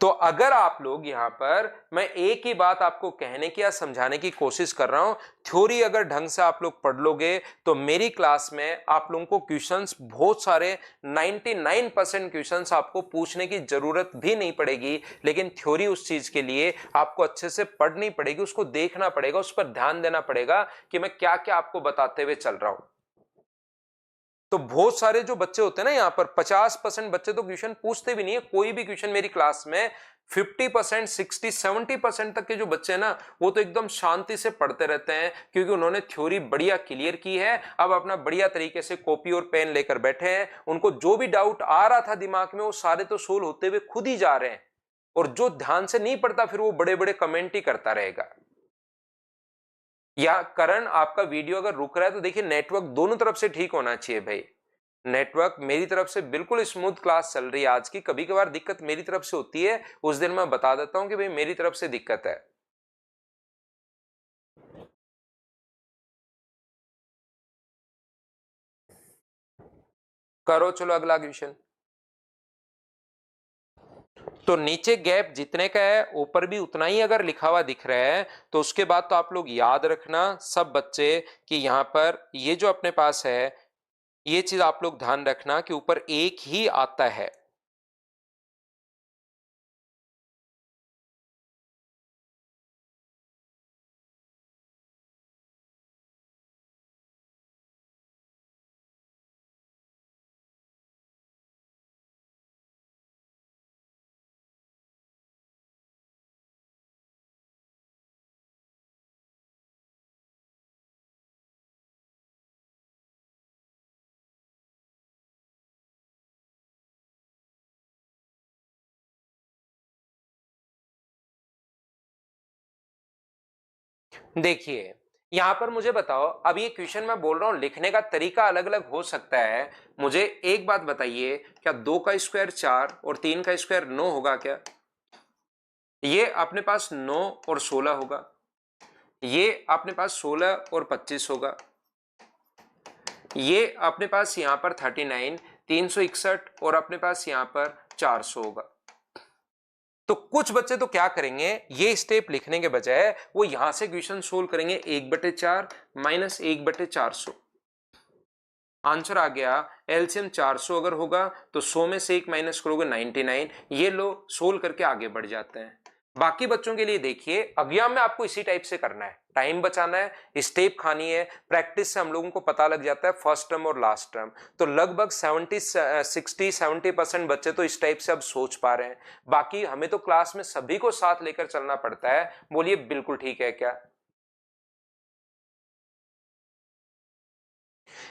तो अगर आप लोग यहां पर, मैं एक ही बात आपको कहने की या समझाने की कोशिश कर रहा हूं, थ्योरी अगर ढंग से आप लोग पढ़ लोगे तो मेरी क्लास में आप लोगों को क्वेश्चंस बहुत सारे 99% क्वेश्चंस आपको पूछने की जरूरत भी नहीं पड़ेगी, लेकिन थ्योरी उस चीज के लिए आपको अच्छे से पढ़नी पड़ेगी, उसको देखना पड़ेगा, उस पर ध्यान देना पड़ेगा कि मैं क्या क्या आपको बताते हुए चल रहा हूं। तो बहुत सारे जो बच्चे होते हैं ना, यहां पर 50% बच्चे तो क्वेश्चन पूछते भी नहीं है, कोई भी क्वेश्चन मेरी क्लास में 50%, 60, 70% तक के जो बच्चे हैं ना, वो तो एकदम शांति से पढ़ते रहते हैं, क्योंकि उन्होंने थ्योरी बढ़िया क्लियर की है। अब अपना बढ़िया तरीके से कॉपी और पेन लेकर बैठे हैं, उनको जो भी डाउट आ रहा था दिमाग में वो सारे तो सोल्व होते हुए खुद ही जा रहे हैं, और जो ध्यान से नहीं पढ़ता फिर वो बड़े बड़े कमेंट ही करता रहेगा। या करण, आपका वीडियो अगर रुक रहा है तो देखिए नेटवर्क दोनों तरफ से ठीक होना चाहिए भाई। नेटवर्क मेरी तरफ से बिल्कुल स्मूथ क्लास चल रही है आज की, कभी कभार दिक्कत मेरी तरफ से होती है, उस दिन मैं बता देता हूं कि भाई मेरी तरफ से दिक्कत है। करो चलो अगला क्वेश्चन। तो नीचे गैप जितने का है ऊपर भी उतना ही अगर लिखा हुआ दिख रहा है, तो उसके बाद तो आप लोग याद रखना सब बच्चे कि यहां पर ये जो अपने पास है, ये चीज आप लोग ध्यान रखना कि ऊपर एक ही आता है। देखिए यहां पर मुझे बताओ, अब ये क्वेश्चन मैं बोल रहा हूं लिखने का तरीका अलग अलग हो सकता है, मुझे एक बात बताइए, क्या 2 का स्क्वायर 4 और 3 का स्क्वायर 9 होगा क्या? ये अपने पास 9 और 16 होगा, ये अपने पास 16 और 25 होगा, ये अपने पास यहां पर 39, 361 और अपने पास यहां पर 400 होगा। तो कुछ बच्चे तो क्या करेंगे, ये स्टेप लिखने के बजाय वो यहां से क्वेश्चन सोल्व करेंगे 1/4 माइनस 1/400। आंसर आ गया, एलसीएम 400 अगर होगा तो 100 में से 1 माइनस करोगे 99, ये लो सोल्व करके आगे बढ़ जाते हैं। बाकी बच्चों के लिए देखिए एग्जाम में आपको इसी टाइप से करना है, टाइम बचाना है, स्टेप खानी है, प्रैक्टिस से हम लोगों को पता लग जाता है फर्स्ट टर्म और लास्ट टर्म। तो लगभग 60-70% बच्चे तो इस टाइप से अब सोच पा रहे हैं। बाकी हमें तो क्लास में सभी को साथ लेकर चलना पड़ता है। बोलिए बिल्कुल ठीक है क्या?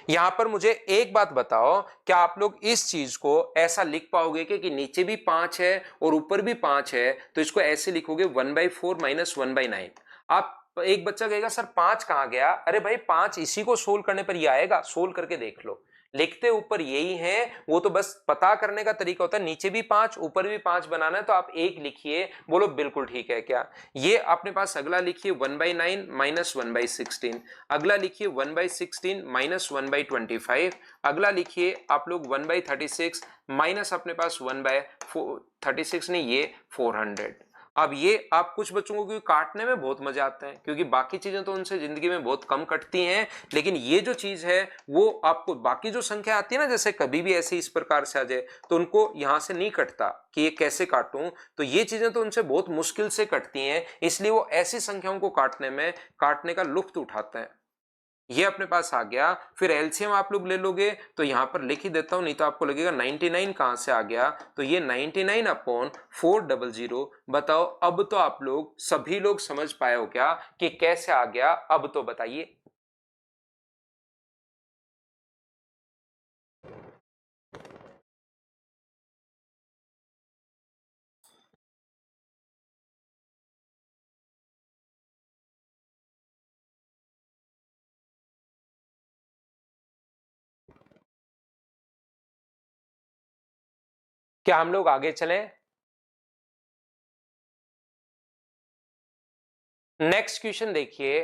यहां पर मुझे एक बात बताओ, क्या आप लोग इस चीज को ऐसा लिख पाओगे कि नीचे भी 5 है और ऊपर भी 5 है, तो इसको ऐसे लिखोगे 1/4 माइनस 1/9। आप, एक बच्चा कहेगा सर 5 कहां गया, अरे भाई 5 इसी को सोल्व करने पर ही आएगा, सोल्व करके देख लो, लिखते ऊपर यही है, वो तो बस पता करने का तरीका होता है, नीचे भी 5 ऊपर भी 5 बनाना है, तो आप एक लिखिए, बोलो बिल्कुल ठीक है क्या? ये अपने पास अगला लिखिए 1/9 माइनस 1/16, अगला लिखिए 1/16 माइनस 1/25, अगला लिखिए आप लोग 1/36 माइनस अपने पास 1/36 नहीं, ये 400। अब ये आप कुछ बच्चों को क्योंकि काटने में बहुत मजा आता है, क्योंकि बाकी चीजें तो उनसे जिंदगी में बहुत कम कटती हैं, लेकिन ये जो चीज है वो आपको, बाकी जो संख्या आती है ना, जैसे कभी भी ऐसे इस प्रकार से आ जाए तो उनको यहां से नहीं कटता कि ये कैसे काटूं, तो ये चीजें तो उनसे बहुत मुश्किल से कटती हैं, इसलिए वो ऐसी संख्याओं को काटने में, काटने का लुत्फ उठाते हैं। ये अपने पास आ गया, फिर एलसीएम आप लोग ले लोगे, तो यहां पर लिख ही देता हूं, नहीं तो आपको लगेगा 99 कहां से आ गया, तो ये 99 अपॉन 400। बताओ अब तो आप लोग सभी लोग समझ पाए हो क्या कि कैसे आ गया, अब तो बताइए। क्या हम लोग आगे चलें? नेक्स्ट क्वेश्चन देखिए।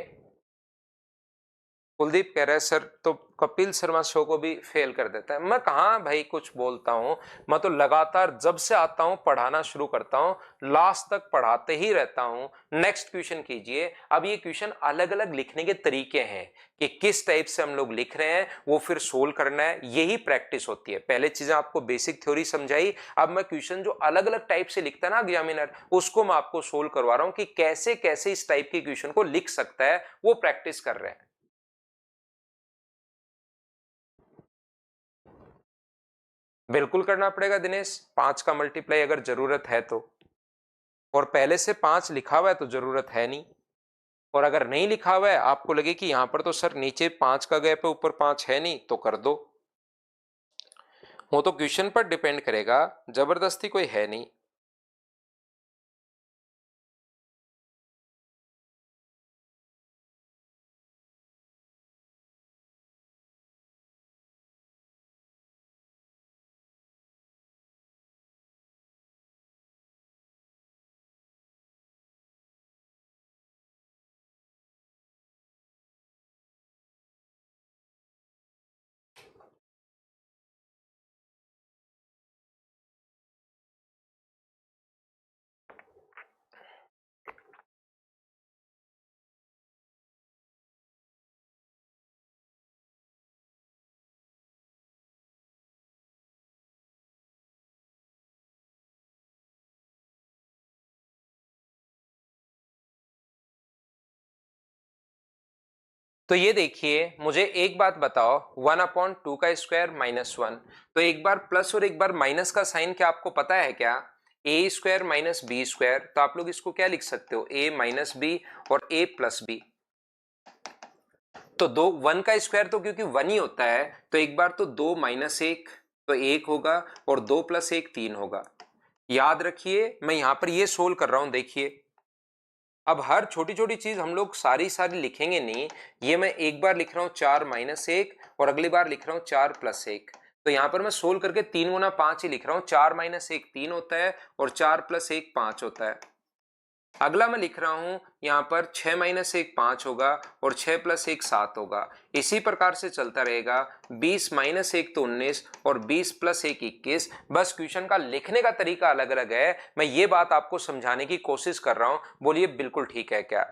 कुलदीप कह रहा है सर तो कपिल शर्मा शो को भी फेल कर देता है। मैं कहाँ भाई कुछ बोलता हूँ, मैं तो लगातार जब से आता हूँ पढ़ाना शुरू करता हूँ लास्ट तक पढ़ाते ही रहता हूँ। नेक्स्ट क्वेश्चन कीजिए। अब ये क्वेश्चन अलग अलग लिखने के तरीके हैं कि किस टाइप से हम लोग लिख रहे हैं, वो फिर सोल्व करना है, यही प्रैक्टिस होती है। पहले चीजें आपको बेसिक थ्योरी समझाई, अब मैं क्वेश्चन जो अलग अलग टाइप से लिखता है ना एग्जामिनर, उसको मैं आपको सोल्व करवा रहा हूँ कि कैसे कैसे इस टाइप के क्वेश्चन को लिख सकता है, वो प्रैक्टिस कर रहे हैं। बिल्कुल करना पड़ेगा दिनेश, 5 का मल्टीप्लाई अगर जरूरत है तो। और पहले से 5 लिखा हुआ है तो जरूरत है नहीं। और अगर नहीं लिखा हुआ है, आपको लगे कि यहां पर तो सर नीचे 5 का गैप है ऊपर 5 है नहीं, तो कर दो। वो तो क्वेश्चन पर डिपेंड करेगा, जबरदस्ती कोई है नहीं। तो ये देखिए, मुझे एक बात बताओ, 1/2 का स्क्वायर -1, तो एक बार प्लस और एक बार माइनस का साइन क्या आपको पता है क्या? ए स्क्वायर माइनस बी स्क्वायर, तो आप लोग इसको क्या लिख सकते हो, ए माइनस बी और ए प्लस बी। तो दो 1 का स्क्वायर तो क्योंकि 1 ही होता है, तो एक बार तो 2 माइनस 1 तो 1 होगा, और 2 प्लस 1 3 होगा। याद रखिए मैं यहां पर ये सोल्व कर रहा हूं, देखिए। अब हर छोटी छोटी चीज हम लोग सारी सारी लिखेंगे नहीं, ये मैं एक बार लिख रहा हूं 4 माइनस 1 और अगली बार लिख रहा हूं 4 प्लस 1। तो यहां पर मैं सोल्व करके 3 गुना 5 ही लिख रहा हूं, 4 माइनस 1 3 होता है और 4 प्लस 1 5 होता है। अगला मैं लिख रहा हूं यहां पर 6 माइनस 1 5 होगा और 6 प्लस 1 7 होगा। इसी प्रकार से चलता रहेगा। 20 माइनस 1 तो 19 और 20 प्लस 1 21। बस क्वेश्चन का लिखने का तरीका अलग अलग है। मैं ये बात आपको समझाने की कोशिश कर रहा हूं, बोलिए बिल्कुल ठीक है क्या?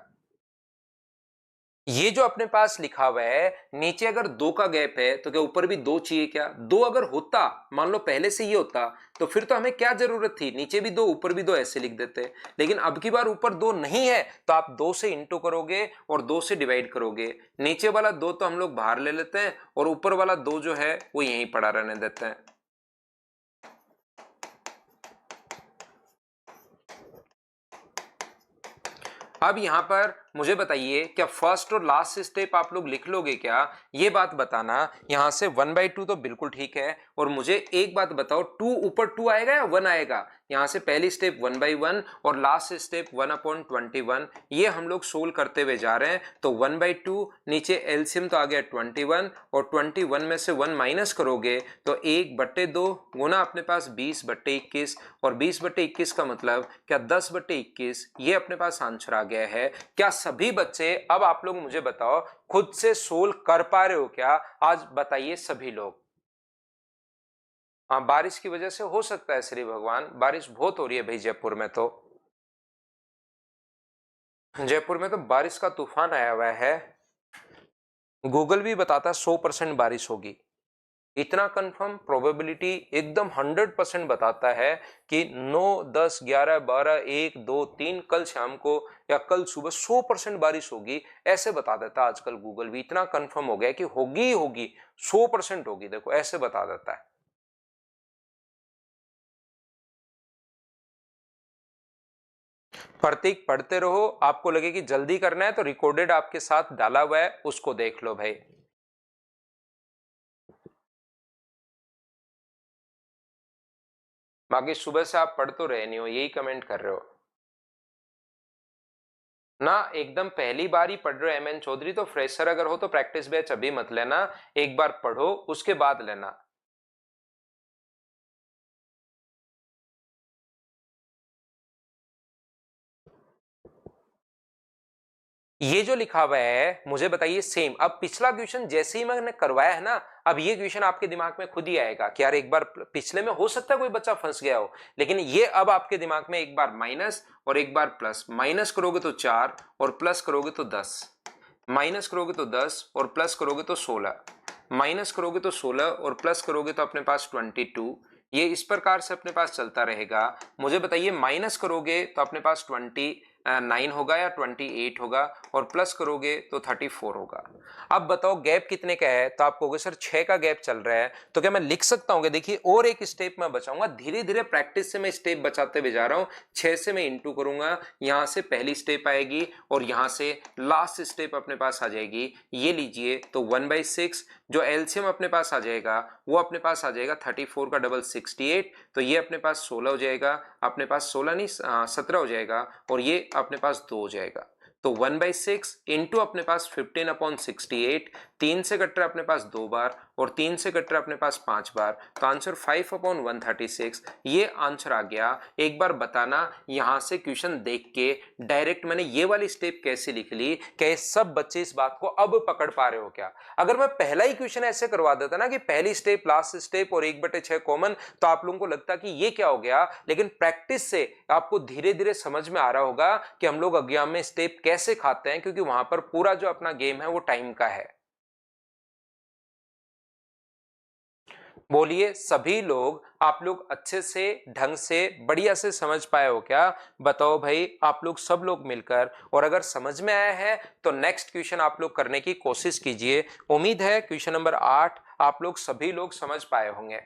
ये जो अपने पास लिखा हुआ है, नीचे अगर 2 का गैप है तो क्या ऊपर भी 2 चाहिए क्या? 2 अगर होता, मान लो पहले से ये होता, तो फिर तो हमें क्या जरूरत थी, नीचे भी 2 ऊपर भी 2 ऐसे लिख देते। लेकिन अब की बार ऊपर 2 नहीं है, तो आप 2 से इंटू करोगे और 2 से डिवाइड करोगे। नीचे वाला 2 तो हम लोग बाहर ले लेते हैं और ऊपर वाला 2 जो है वो यहीं पड़ा रहने देते हैं। अब यहां पर मुझे बताइए, क्या फर्स्ट और लास्ट स्टेप आप लोग लिख लोगे क्या? ये बात बताना। यहां से 1/2 तो बिल्कुल ठीक है, और मुझे एक बात बताओ, 2 ऊपर 2 आएगा या 1 आएगा? यहां से पहली स्टेप 1/1 और लास्ट स्टेप 1/21, ये हम लोग सोल्व करते हुए जा रहे हैं। तो 1/2 नीचे एलसीएम तो आ गया 21, और 21 में से 1 माइनस करोगे तो 1/2 गुना अपने पास 20/21, और 20/21 का मतलब क्या 10/21, ये अपने पास आंसर आ गया है। क्या सभी बच्चे, अब आप लोग मुझे बताओ, खुद से सोल्व कर पा रहे हो क्या? आज बताइए सभी लोग। हाँ, बारिश की वजह से हो सकता है श्री भगवान, बारिश बहुत हो रही है भाई जयपुर में। तो जयपुर में तो बारिश का तूफान आया हुआ है। गूगल भी बताता 100% बारिश होगी। इतना कंफर्म, प्रोबेबिलिटी एकदम 100% बताता है कि 9 10 11 12 1 2 3 कल शाम को या कल सुबह 100% बारिश होगी, ऐसे बता देता आजकल गूगल भी। इतना कंफर्म हो गया कि होगी ही होगी, 100% होगी, देखो ऐसे बता देता है। प्रतीक पढ़ते रहो, आपको लगे कि जल्दी करना है तो रिकॉर्डेड आपके साथ डाला हुआ है, उसको देख लो भाई। बाकी सुबह से आप पढ़ तो रहे नहीं हो, यही कमेंट कर रहे हो ना। एकदम पहली बार ही पढ़ रहे हो एम एन चौधरी, तो फ्रेशर अगर हो तो प्रैक्टिस बैच अभी मत लेना, एक बार पढ़ो उसके बाद लेना। ये जो लिखा हुआ है मुझे बताइए सेम। अब पिछला क्वेश्चन जैसे ही मैंने करवाया है ना, अब ये क्वेश्चन आपके दिमाग में खुद ही आएगा कि यार एक बार पिछले में हो सकता है कोई बच्चा फंस गया हो, लेकिन ये अब आपके दिमाग में एक बार माइनस और एक बार प्लस। माइनस करोगे तो 4 और प्लस करोगे तो 10, माइनस करोगे तो 10 और प्लस करोगे तो 16, माइनस करोगे तो 16 और प्लस करोगे तो अपने पास 22। ये इस प्रकार से अपने पास चलता रहेगा। मुझे बताइए माइनस करोगे तो अपने पास 29 होगा या 28 होगा, और प्लस करोगे तो 34 होगा। अब बताओ गैप कितने का है, तो आप कहोगे सर 6 का गैप चल रहा है, तो क्या मैं लिख सकता हूँ? देखिए और एक स्टेप मैं बचाऊंगा, धीरे धीरे प्रैक्टिस से मैं स्टेप बचाते हुए जा रहा हूँ। 6 से मैं इंटू करूंगा, यहां से पहली स्टेप आएगी और यहां से लास्ट स्टेप अपने पास आ जाएगी। ये लीजिए, तो 1/6 जो एलसीएम अपने पास आ जाएगा वो अपने पास आ जाएगा 34 का डबल 68, तो ये अपने पास 16 हो जाएगा, अपने पास 16 नहीं 17 हो जाएगा, और ये अपने पास 2 हो जाएगा। तो 1/6 इंटू अपने पास 15/68, 3 से कट रहा अपने पास 2 बार और 3 से कट रहा अपने पास 5 बार, तो आंसर 5/136 ये आंसर आ गया। एक बार बताना यहां से क्वेश्चन देख के डायरेक्ट मैंने ये वाली स्टेप कैसे लिख ली, क्या सब बच्चे इस बात को अब पकड़ पा रहे हो क्या? अगर मैं पहला ही क्वेश्चन ऐसे करवा देता ना कि पहली स्टेप लास्ट स्टेप और 1/6 कॉमन, तो आप लोगों को लगता कि ये क्या हो गया, लेकिन प्रैक्टिस से आपको धीरे धीरे समझ में आ रहा होगा कि हम लोग एग्जाम में स्टेप कैसे खाते हैं, क्योंकि वहां पर पूरा जो अपना गेम है वो टाइम का है। बोलिए सभी लोग, आप लोग अच्छे से ढंग से बढ़िया से समझ पाए हो क्या? बताओ भाई आप लोग सब लोग मिलकर, और अगर समझ में आया है तो नेक्स्ट क्वेश्चन आप लोग करने की कोशिश कीजिए। उम्मीद है क्वेश्चन नंबर 8 आप लोग सभी लोग समझ पाए होंगे।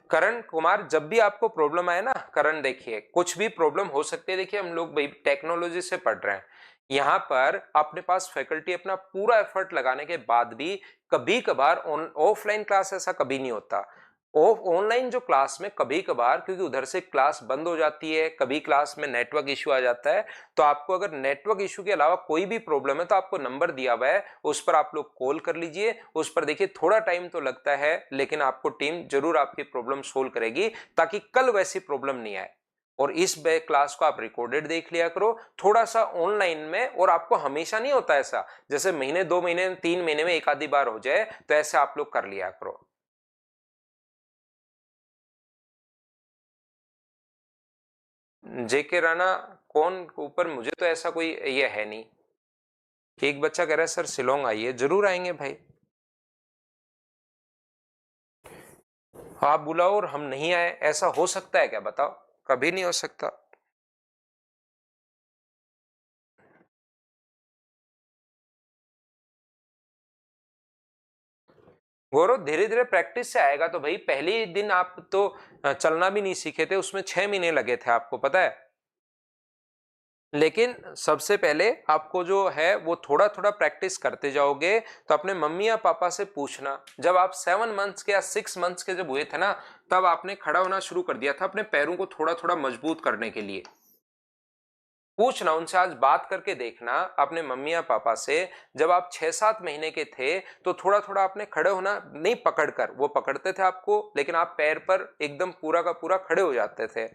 करण कुमार, जब भी आपको प्रॉब्लम आए ना करण, देखिए कुछ भी प्रॉब्लम हो सकती है, देखिए हम लोग भाई टेक्नोलॉजी से पढ़ रहे हैं, यहाँ पर अपने पास फैकल्टी अपना पूरा एफर्ट लगाने के बाद भी कभी कभार ऑफलाइन क्लास ऐसा कभी नहीं होता। ऑनलाइन जो क्लास में कभी कभार, क्योंकि उधर से क्लास बंद हो जाती है, कभी क्लास में नेटवर्क इश्यू आ जाता है, तो आपको अगर नेटवर्क इश्यू के अलावा कोई भी प्रॉब्लम है तो आपको नंबर दिया हुआ है, उस पर आप लोग कॉल कर लीजिए। उस पर देखिए थोड़ा टाइम तो लगता है, लेकिन आपको टीम जरूर आपकी प्रॉब्लम सोल्व करेगी, ताकि कल वैसी प्रॉब्लम नहीं आए। और इस क्लास को आप रिकॉर्डेड देख लिया करो थोड़ा सा ऑनलाइन में, और आपको हमेशा नहीं होता ऐसा, जैसे महीने 2 महीने 3 महीने में एक आधी बार हो जाए, तो ऐसे आप लोग कर लिया करो। जेके राणा कौन ऊपर, मुझे तो ऐसा कोई ये है नहीं। एक बच्चा कह रहा है सर शिलोंग आइए, जरूर आएंगे भाई। आप बुलाओ और हम नहीं आए, ऐसा हो सकता है क्या? बताओ, कभी नहीं हो सकता। गौरव धीरे धीरे प्रैक्टिस से आएगा, तो भाई पहले दिन आप तो चलना भी नहीं सीखे थे, उसमें 6 महीने लगे थे, आपको पता है। लेकिन सबसे पहले आपको जो है वो थोड़ा थोड़ा प्रैक्टिस करते जाओगे, तो अपने मम्मी या पापा से पूछना। जब आप 7 मंथ्स के या 6 मंथ्स के जब हुए थे ना, तब आपने खड़ा होना शुरू कर दिया था अपने पैरों को थोड़ा थोड़ा मजबूत करने के लिए। पूछना उनसे, आज बात करके देखना अपने मम्मी या पापा से, जब आप 6-7 महीने के थे तो थोड़ा थोड़ा आपने खड़े होना नहीं, पकड़कर वो पकड़ते थे आपको, लेकिन आप पैर पर एकदम पूरा का पूरा खड़े हो जाते थे।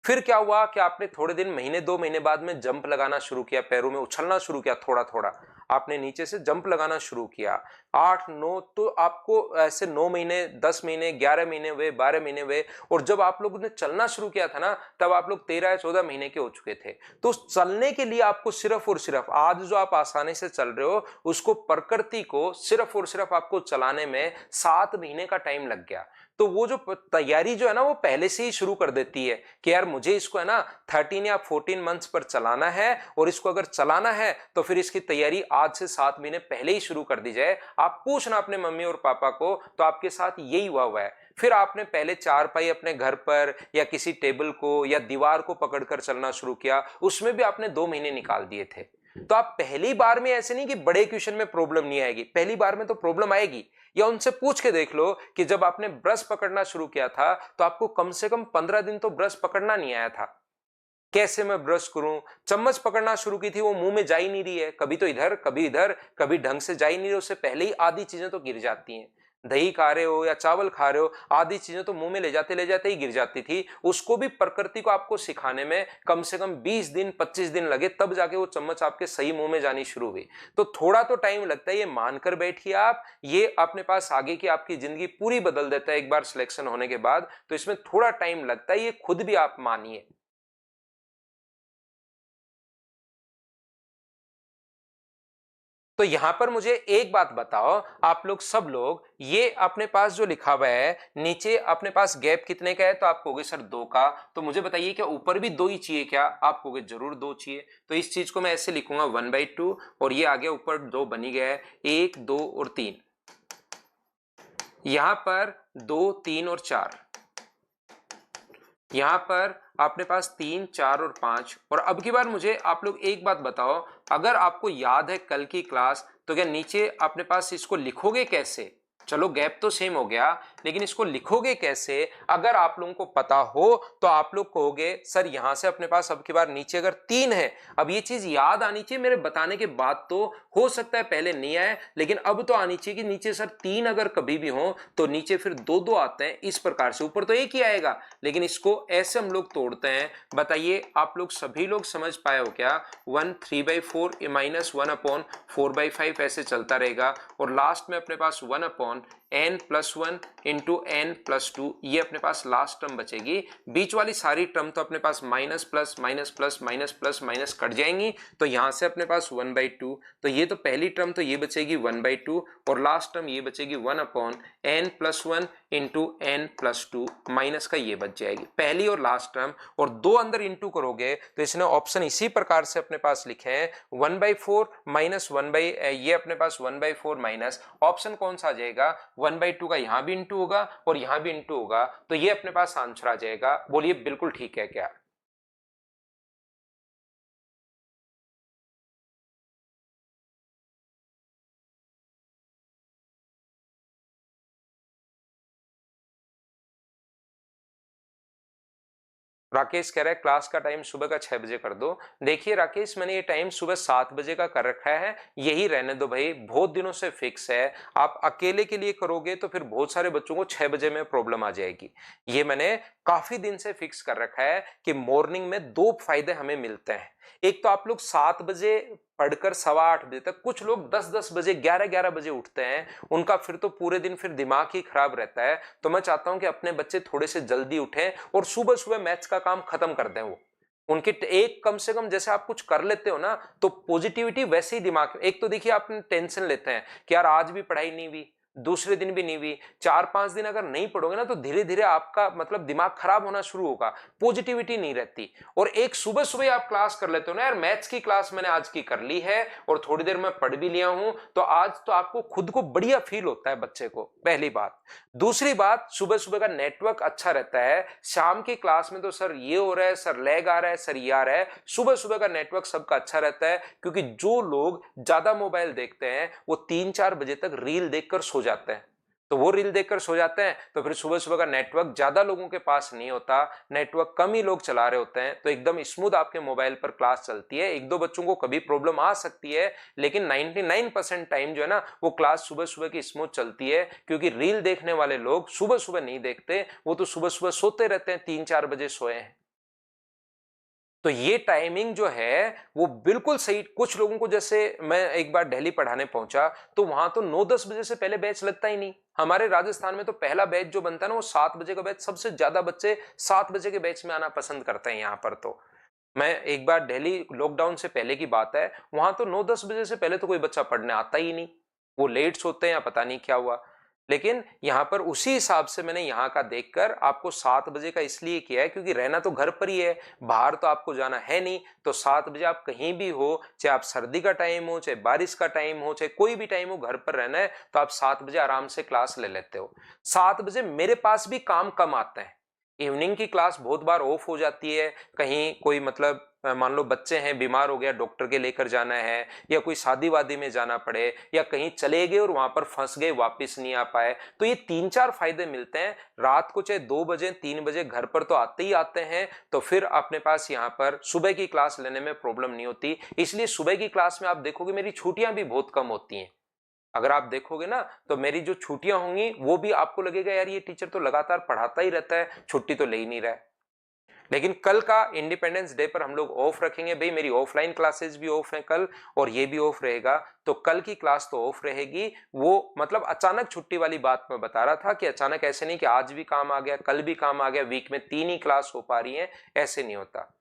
फिर क्या हुआ कि आपने थोड़े दिन महीने 2 महीने बाद में जंप लगाना शुरू किया, पैरों में उछलना शुरू किया, थोड़ा थोड़ा आपने नीचे से जंप लगाना शुरू किया। 8-9, तो आपको ऐसे 9 महीने 10 महीने 11 महीने हुए, 12 महीने हुए, और जब आप लोगों ने चलना शुरू किया था ना, तब आप लोग 13 या 14 महीने के हो चुके थे। तो चलने के लिए आपको सिर्फ और सिर्फ आज जो आप आसानी से चल रहे हो, उसको प्रकृति को सिर्फ और सिर्फ आपको चलाने में 7 महीने का टाइम लग गया। तो वो जो तैयारी जो है ना, वो पहले से ही शुरू कर देती है कि यार मुझे इसको है ना 13 या 14 मंथ्स पर चलाना है, और इसको अगर चलाना है तो फिर इसकी तैयारी आज से 7 महीने पहले ही शुरू कर दी जाए। आप पूछना अपने मम्मी और पापा को, तो आपके साथ यही हुआ है। फिर आपने पहले चारपाई अपने घर पर या किसी टेबल को या दीवार को पकड़कर चलना शुरू किया, उसमें भी आपने 2 महीने निकाल दिए थे। तो आप पहली बार में ऐसे नहीं कि बड़े क्वेश्चन में प्रॉब्लम नहीं आएगी, पहली बार में तो प्रॉब्लम आएगी। या उनसे पूछ के देख लो कि जब आपने ब्रश पकड़ना शुरू किया था तो आपको कम से कम 15 दिन तो ब्रश पकड़ना नहीं आया था। कैसे मैं ब्रश करूं, चम्मच पकड़ना शुरू की थी, वो मुंह में जा ही नहीं रही है, कभी तो इधर कभी इधर, कभी ढंग से जा ही नहीं रही, उससे पहले ही आधी चीजें तो गिर जाती हैं। दही खा रहे हो या चावल खा रहे हो, आधी चीजें तो मुंह में ले जाते ही गिर जाती थी। उसको भी प्रकृति को आपको सिखाने में कम से कम 20 दिन 25 दिन लगे, तब जाके वो चम्मच आपके सही मुंह में जानी शुरू हुई। तो थोड़ा तो टाइम लगता है, ये मानकर बैठिए आप, ये अपने पास आगे की आपकी जिंदगी पूरी बदल देता है एक बार सिलेक्शन होने के बाद। तो इसमें थोड़ा टाइम लगता है, ये खुद भी आप मानिए। तो यहां पर मुझे एक बात बताओ, आप लोग सब लोग, ये अपने पास जो लिखा हुआ है नीचे, अपने पास गैप कितने का है? तो आप कहोगे सर 2 का। तो मुझे बताइए क्या ऊपर भी 2 ही चाहिए क्या? आप कहोगे जरूर 2 चाहिए। तो इस चीज को मैं ऐसे लिखूंगा 1/2, और ये आ गया ऊपर 2 बनी गया है, 1 2 और 3। यहां पर 2 3 और 4, यहां पर अपने पास 3 4 और 5। और अब की बार मुझे आप लोग एक बात बताओ, अगर आपको याद है कल की क्लास, तो क्या नीचे अपने पास इसको लिखोगे कैसे? चलो गैप तो सेम हो गया, लेकिन इसको लिखोगे कैसे? अगर आप लोगों को पता हो तो आप लोग कहोगे सर यहां से अपने पास अब की बार नीचे अगर 3 है, अब ये चीज याद आनी चाहिए मेरे बताने के बाद, तो हो सकता है पहले नहीं आए, लेकिन अब तो आनी चाहिए कि नीचे सर 3 अगर कभी भी हो तो नीचे फिर 2 2 आते हैं इस प्रकार से, ऊपर तो एक ही आएगा, लेकिन इसको ऐसे हम लोग तोड़ते हैं। बताइए आप लोग सभी लोग समझ पाए हो क्या? 1 3/4 माइनस 1/4/5 ऐसे चलता रहेगा, और लास्ट में अपने पास 1/n+1 इंटू n+2, ये अपने पास लास्ट टर्म बचेगी। बीच वाली सारी टर्म तो अपने पास minus plus minus plus minus plus minus cut जाएंगी, तो यहां से अपने पास 1/2, तो ये तो पहली टर्म तो ये बचेगी 1/2, और लास्ट टर्म ये बचेगी 1/n+1 इंटू n+2, माइनस का ये बच जाएगी पहली और लास्ट टर्म। और 2 अंदर इंटू करोगे तो इसने ऑप्शन इसी प्रकार से अपने पास लिखे हैं 1/4 माइनस 1 ये अपने पास 1/4 माइनस ऑप्शन कौन सा आ जाएगा? 1/2 का यहां भी इंटू होगा और यहां भी इंटू होगा, तो ये अपने पास आंसर आ जाएगा। बोलिए बिल्कुल ठीक है क्या? राकेश कह रहा है क्लास का टाइम सुबह का 6 बजे कर दो। देखिए राकेश, मैंने ये टाइम सुबह 7 बजे का कर रखा है, यही रहने दो भाई, बहुत दिनों से फिक्स है। आप अकेले के लिए करोगे तो फिर बहुत सारे बच्चों को 6 बजे में प्रॉब्लम आ जाएगी। ये मैंने काफी दिन से फिक्स कर रखा है कि मॉर्निंग में 2 फायदे हमें मिलते हैं। एक तो आप लोग 7 बजे पढ़कर 8:15 बजे तक, कुछ लोग 10-10 बजे 11-11 बजे उठते हैं, उनका फिर तो पूरे दिन फिर दिमाग ही खराब रहता है। तो मैं चाहता हूं कि अपने बच्चे थोड़े से जल्दी उठें और सुबह सुबह मैथ्स का काम खत्म कर दें। वो उनके एक कम से कम जैसे आप कुछ कर लेते हो ना, तो पॉजिटिविटी वैसे ही दिमाग में, एक तो देखिए आप टेंशन लेते हैं कि यार आज भी पढ़ाई नहीं हुई, दूसरे दिन भी नहीं हुई, 4-5 दिन अगर नहीं पढ़ोगे ना तो धीरे धीरे आपका मतलब दिमाग खराब होना शुरू होगा, पॉजिटिविटी नहीं रहती। और एक सुबह सुबह आप क्लास कर लेते हो ना, यार मैथ्स की क्लास मैंने आज की कर ली है और थोड़ी देर में पढ़ भी लिया हूं, तो आज तो आपको खुद को बढ़िया फील होता है बच्चे को, पहली बात। दूसरी बात, सुबह सुबह का नेटवर्क अच्छा रहता है। शाम की क्लास में तो सर ये हो रहा है, सर लैग आ रहा है, सर ये आ रहा है। सुबह सुबह का नेटवर्क सबका अच्छा रहता है, क्योंकि जो लोग ज्यादा मोबाइल देखते हैं वो 3-4 बजे तक रील देखकर सो जाते हैं। तो वो रील देखकर सो जाते हैं, तो फिर सुबह सुबह का नेटवर्क ज्यादा लोगों के पास नहीं होता, नेटवर्क कम ही लोग चला रहे होते हैं, तो एकदम स्मूथ आपके मोबाइल पर क्लास चलती है। एक दो बच्चों को कभी प्रॉब्लम आ सकती है, लेकिन 99% टाइम जो है ना, वो क्लास सुबह सुबह की स्मूथ चलती है, क्योंकि रील देखने वाले लोग सुबह सुबह नहीं देखते, वो तो सुबह सुबह सोते रहते हैं, 3-4 बजे सोए हैं। तो ये टाइमिंग जो है वो बिल्कुल सही। कुछ लोगों को, जैसे मैं एक बार दिल्ली पढ़ाने पहुंचा, तो वहां तो 9-10 बजे से पहले बैच लगता ही नहीं। हमारे राजस्थान में तो पहला बैच जो बनता है ना, वो 7 बजे का बैच, सबसे ज्यादा बच्चे 7 बजे के बैच में आना पसंद करते हैं यहाँ पर। तो मैं एक बार दिल्ली, लॉकडाउन से पहले की बात है, वहां तो 9-10 बजे से पहले तो कोई बच्चा पढ़ने आता ही नहीं, वो लेट सोते हैं या पता नहीं क्या हुआ। लेकिन यहां पर उसी हिसाब से मैंने यहाँ का देखकर आपको 7 बजे का इसलिए किया है, क्योंकि रहना तो घर पर ही है, बाहर तो आपको जाना है नहीं। तो 7 बजे आप कहीं भी हो, चाहे आप सर्दी का टाइम हो, चाहे बारिश का टाइम हो, चाहे कोई भी टाइम हो, घर पर रहना है तो आप 7 बजे आराम से क्लास ले लेते हो। 7 बजे मेरे पास भी काम कम आते हैं, इवनिंग की क्लास बहुत बार ऑफ हो जाती है, कहीं कोई मतलब मान लो बच्चे हैं, बीमार हो गया, डॉक्टर के लेकर जाना है, या कोई शादी वादी में जाना पड़े, या कहीं चले गए और वहां पर फंस गए, वापस नहीं आ पाए, तो ये 3-4 फायदे मिलते हैं। रात को चाहे 2 बजे 3 बजे घर पर तो आते ही आते हैं, तो फिर अपने पास यहाँ पर सुबह की क्लास लेने में प्रॉब्लम नहीं होती। इसलिए सुबह की क्लास में आप देखोगे मेरी छुट्टियां भी बहुत कम होती हैं। अगर आप देखोगे ना तो मेरी जो छुट्टियां होंगी वो भी आपको लगेगा यार ये टीचर तो लगातार पढ़ाता ही रहता है, छुट्टी तो ले ही नहीं रहा है। लेकिन कल का इंडिपेंडेंस डे पर हम लोग ऑफ रखेंगे, भाई मेरी ऑफलाइन क्लासेस भी ऑफ है कल और ये भी ऑफ रहेगा, तो कल की क्लास तो ऑफ रहेगी। वो मतलब अचानक छुट्टी वाली बात मैं बता रहा था कि अचानक ऐसे नहीं कि आज भी काम आ गया कल भी काम आ गया, वीक में 3 ही क्लास हो पा रही है, ऐसे नहीं होता।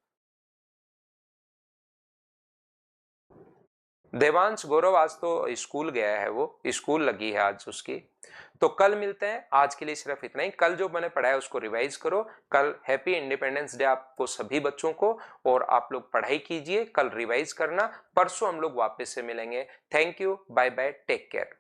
देवांश गौरव आज तो स्कूल गया है, वो स्कूल लगी है आज उसकी। तो कल मिलते हैं, आज के लिए सिर्फ इतना ही। कल जो मैंने पढ़ाया उसको रिवाइज करो। कल हैप्पी इंडिपेंडेंस डे आपको सभी बच्चों को, और आप लोग पढ़ाई कीजिए, कल रिवाइज करना, परसों हम लोग वापस से मिलेंगे। Thank you, bye bye, take care.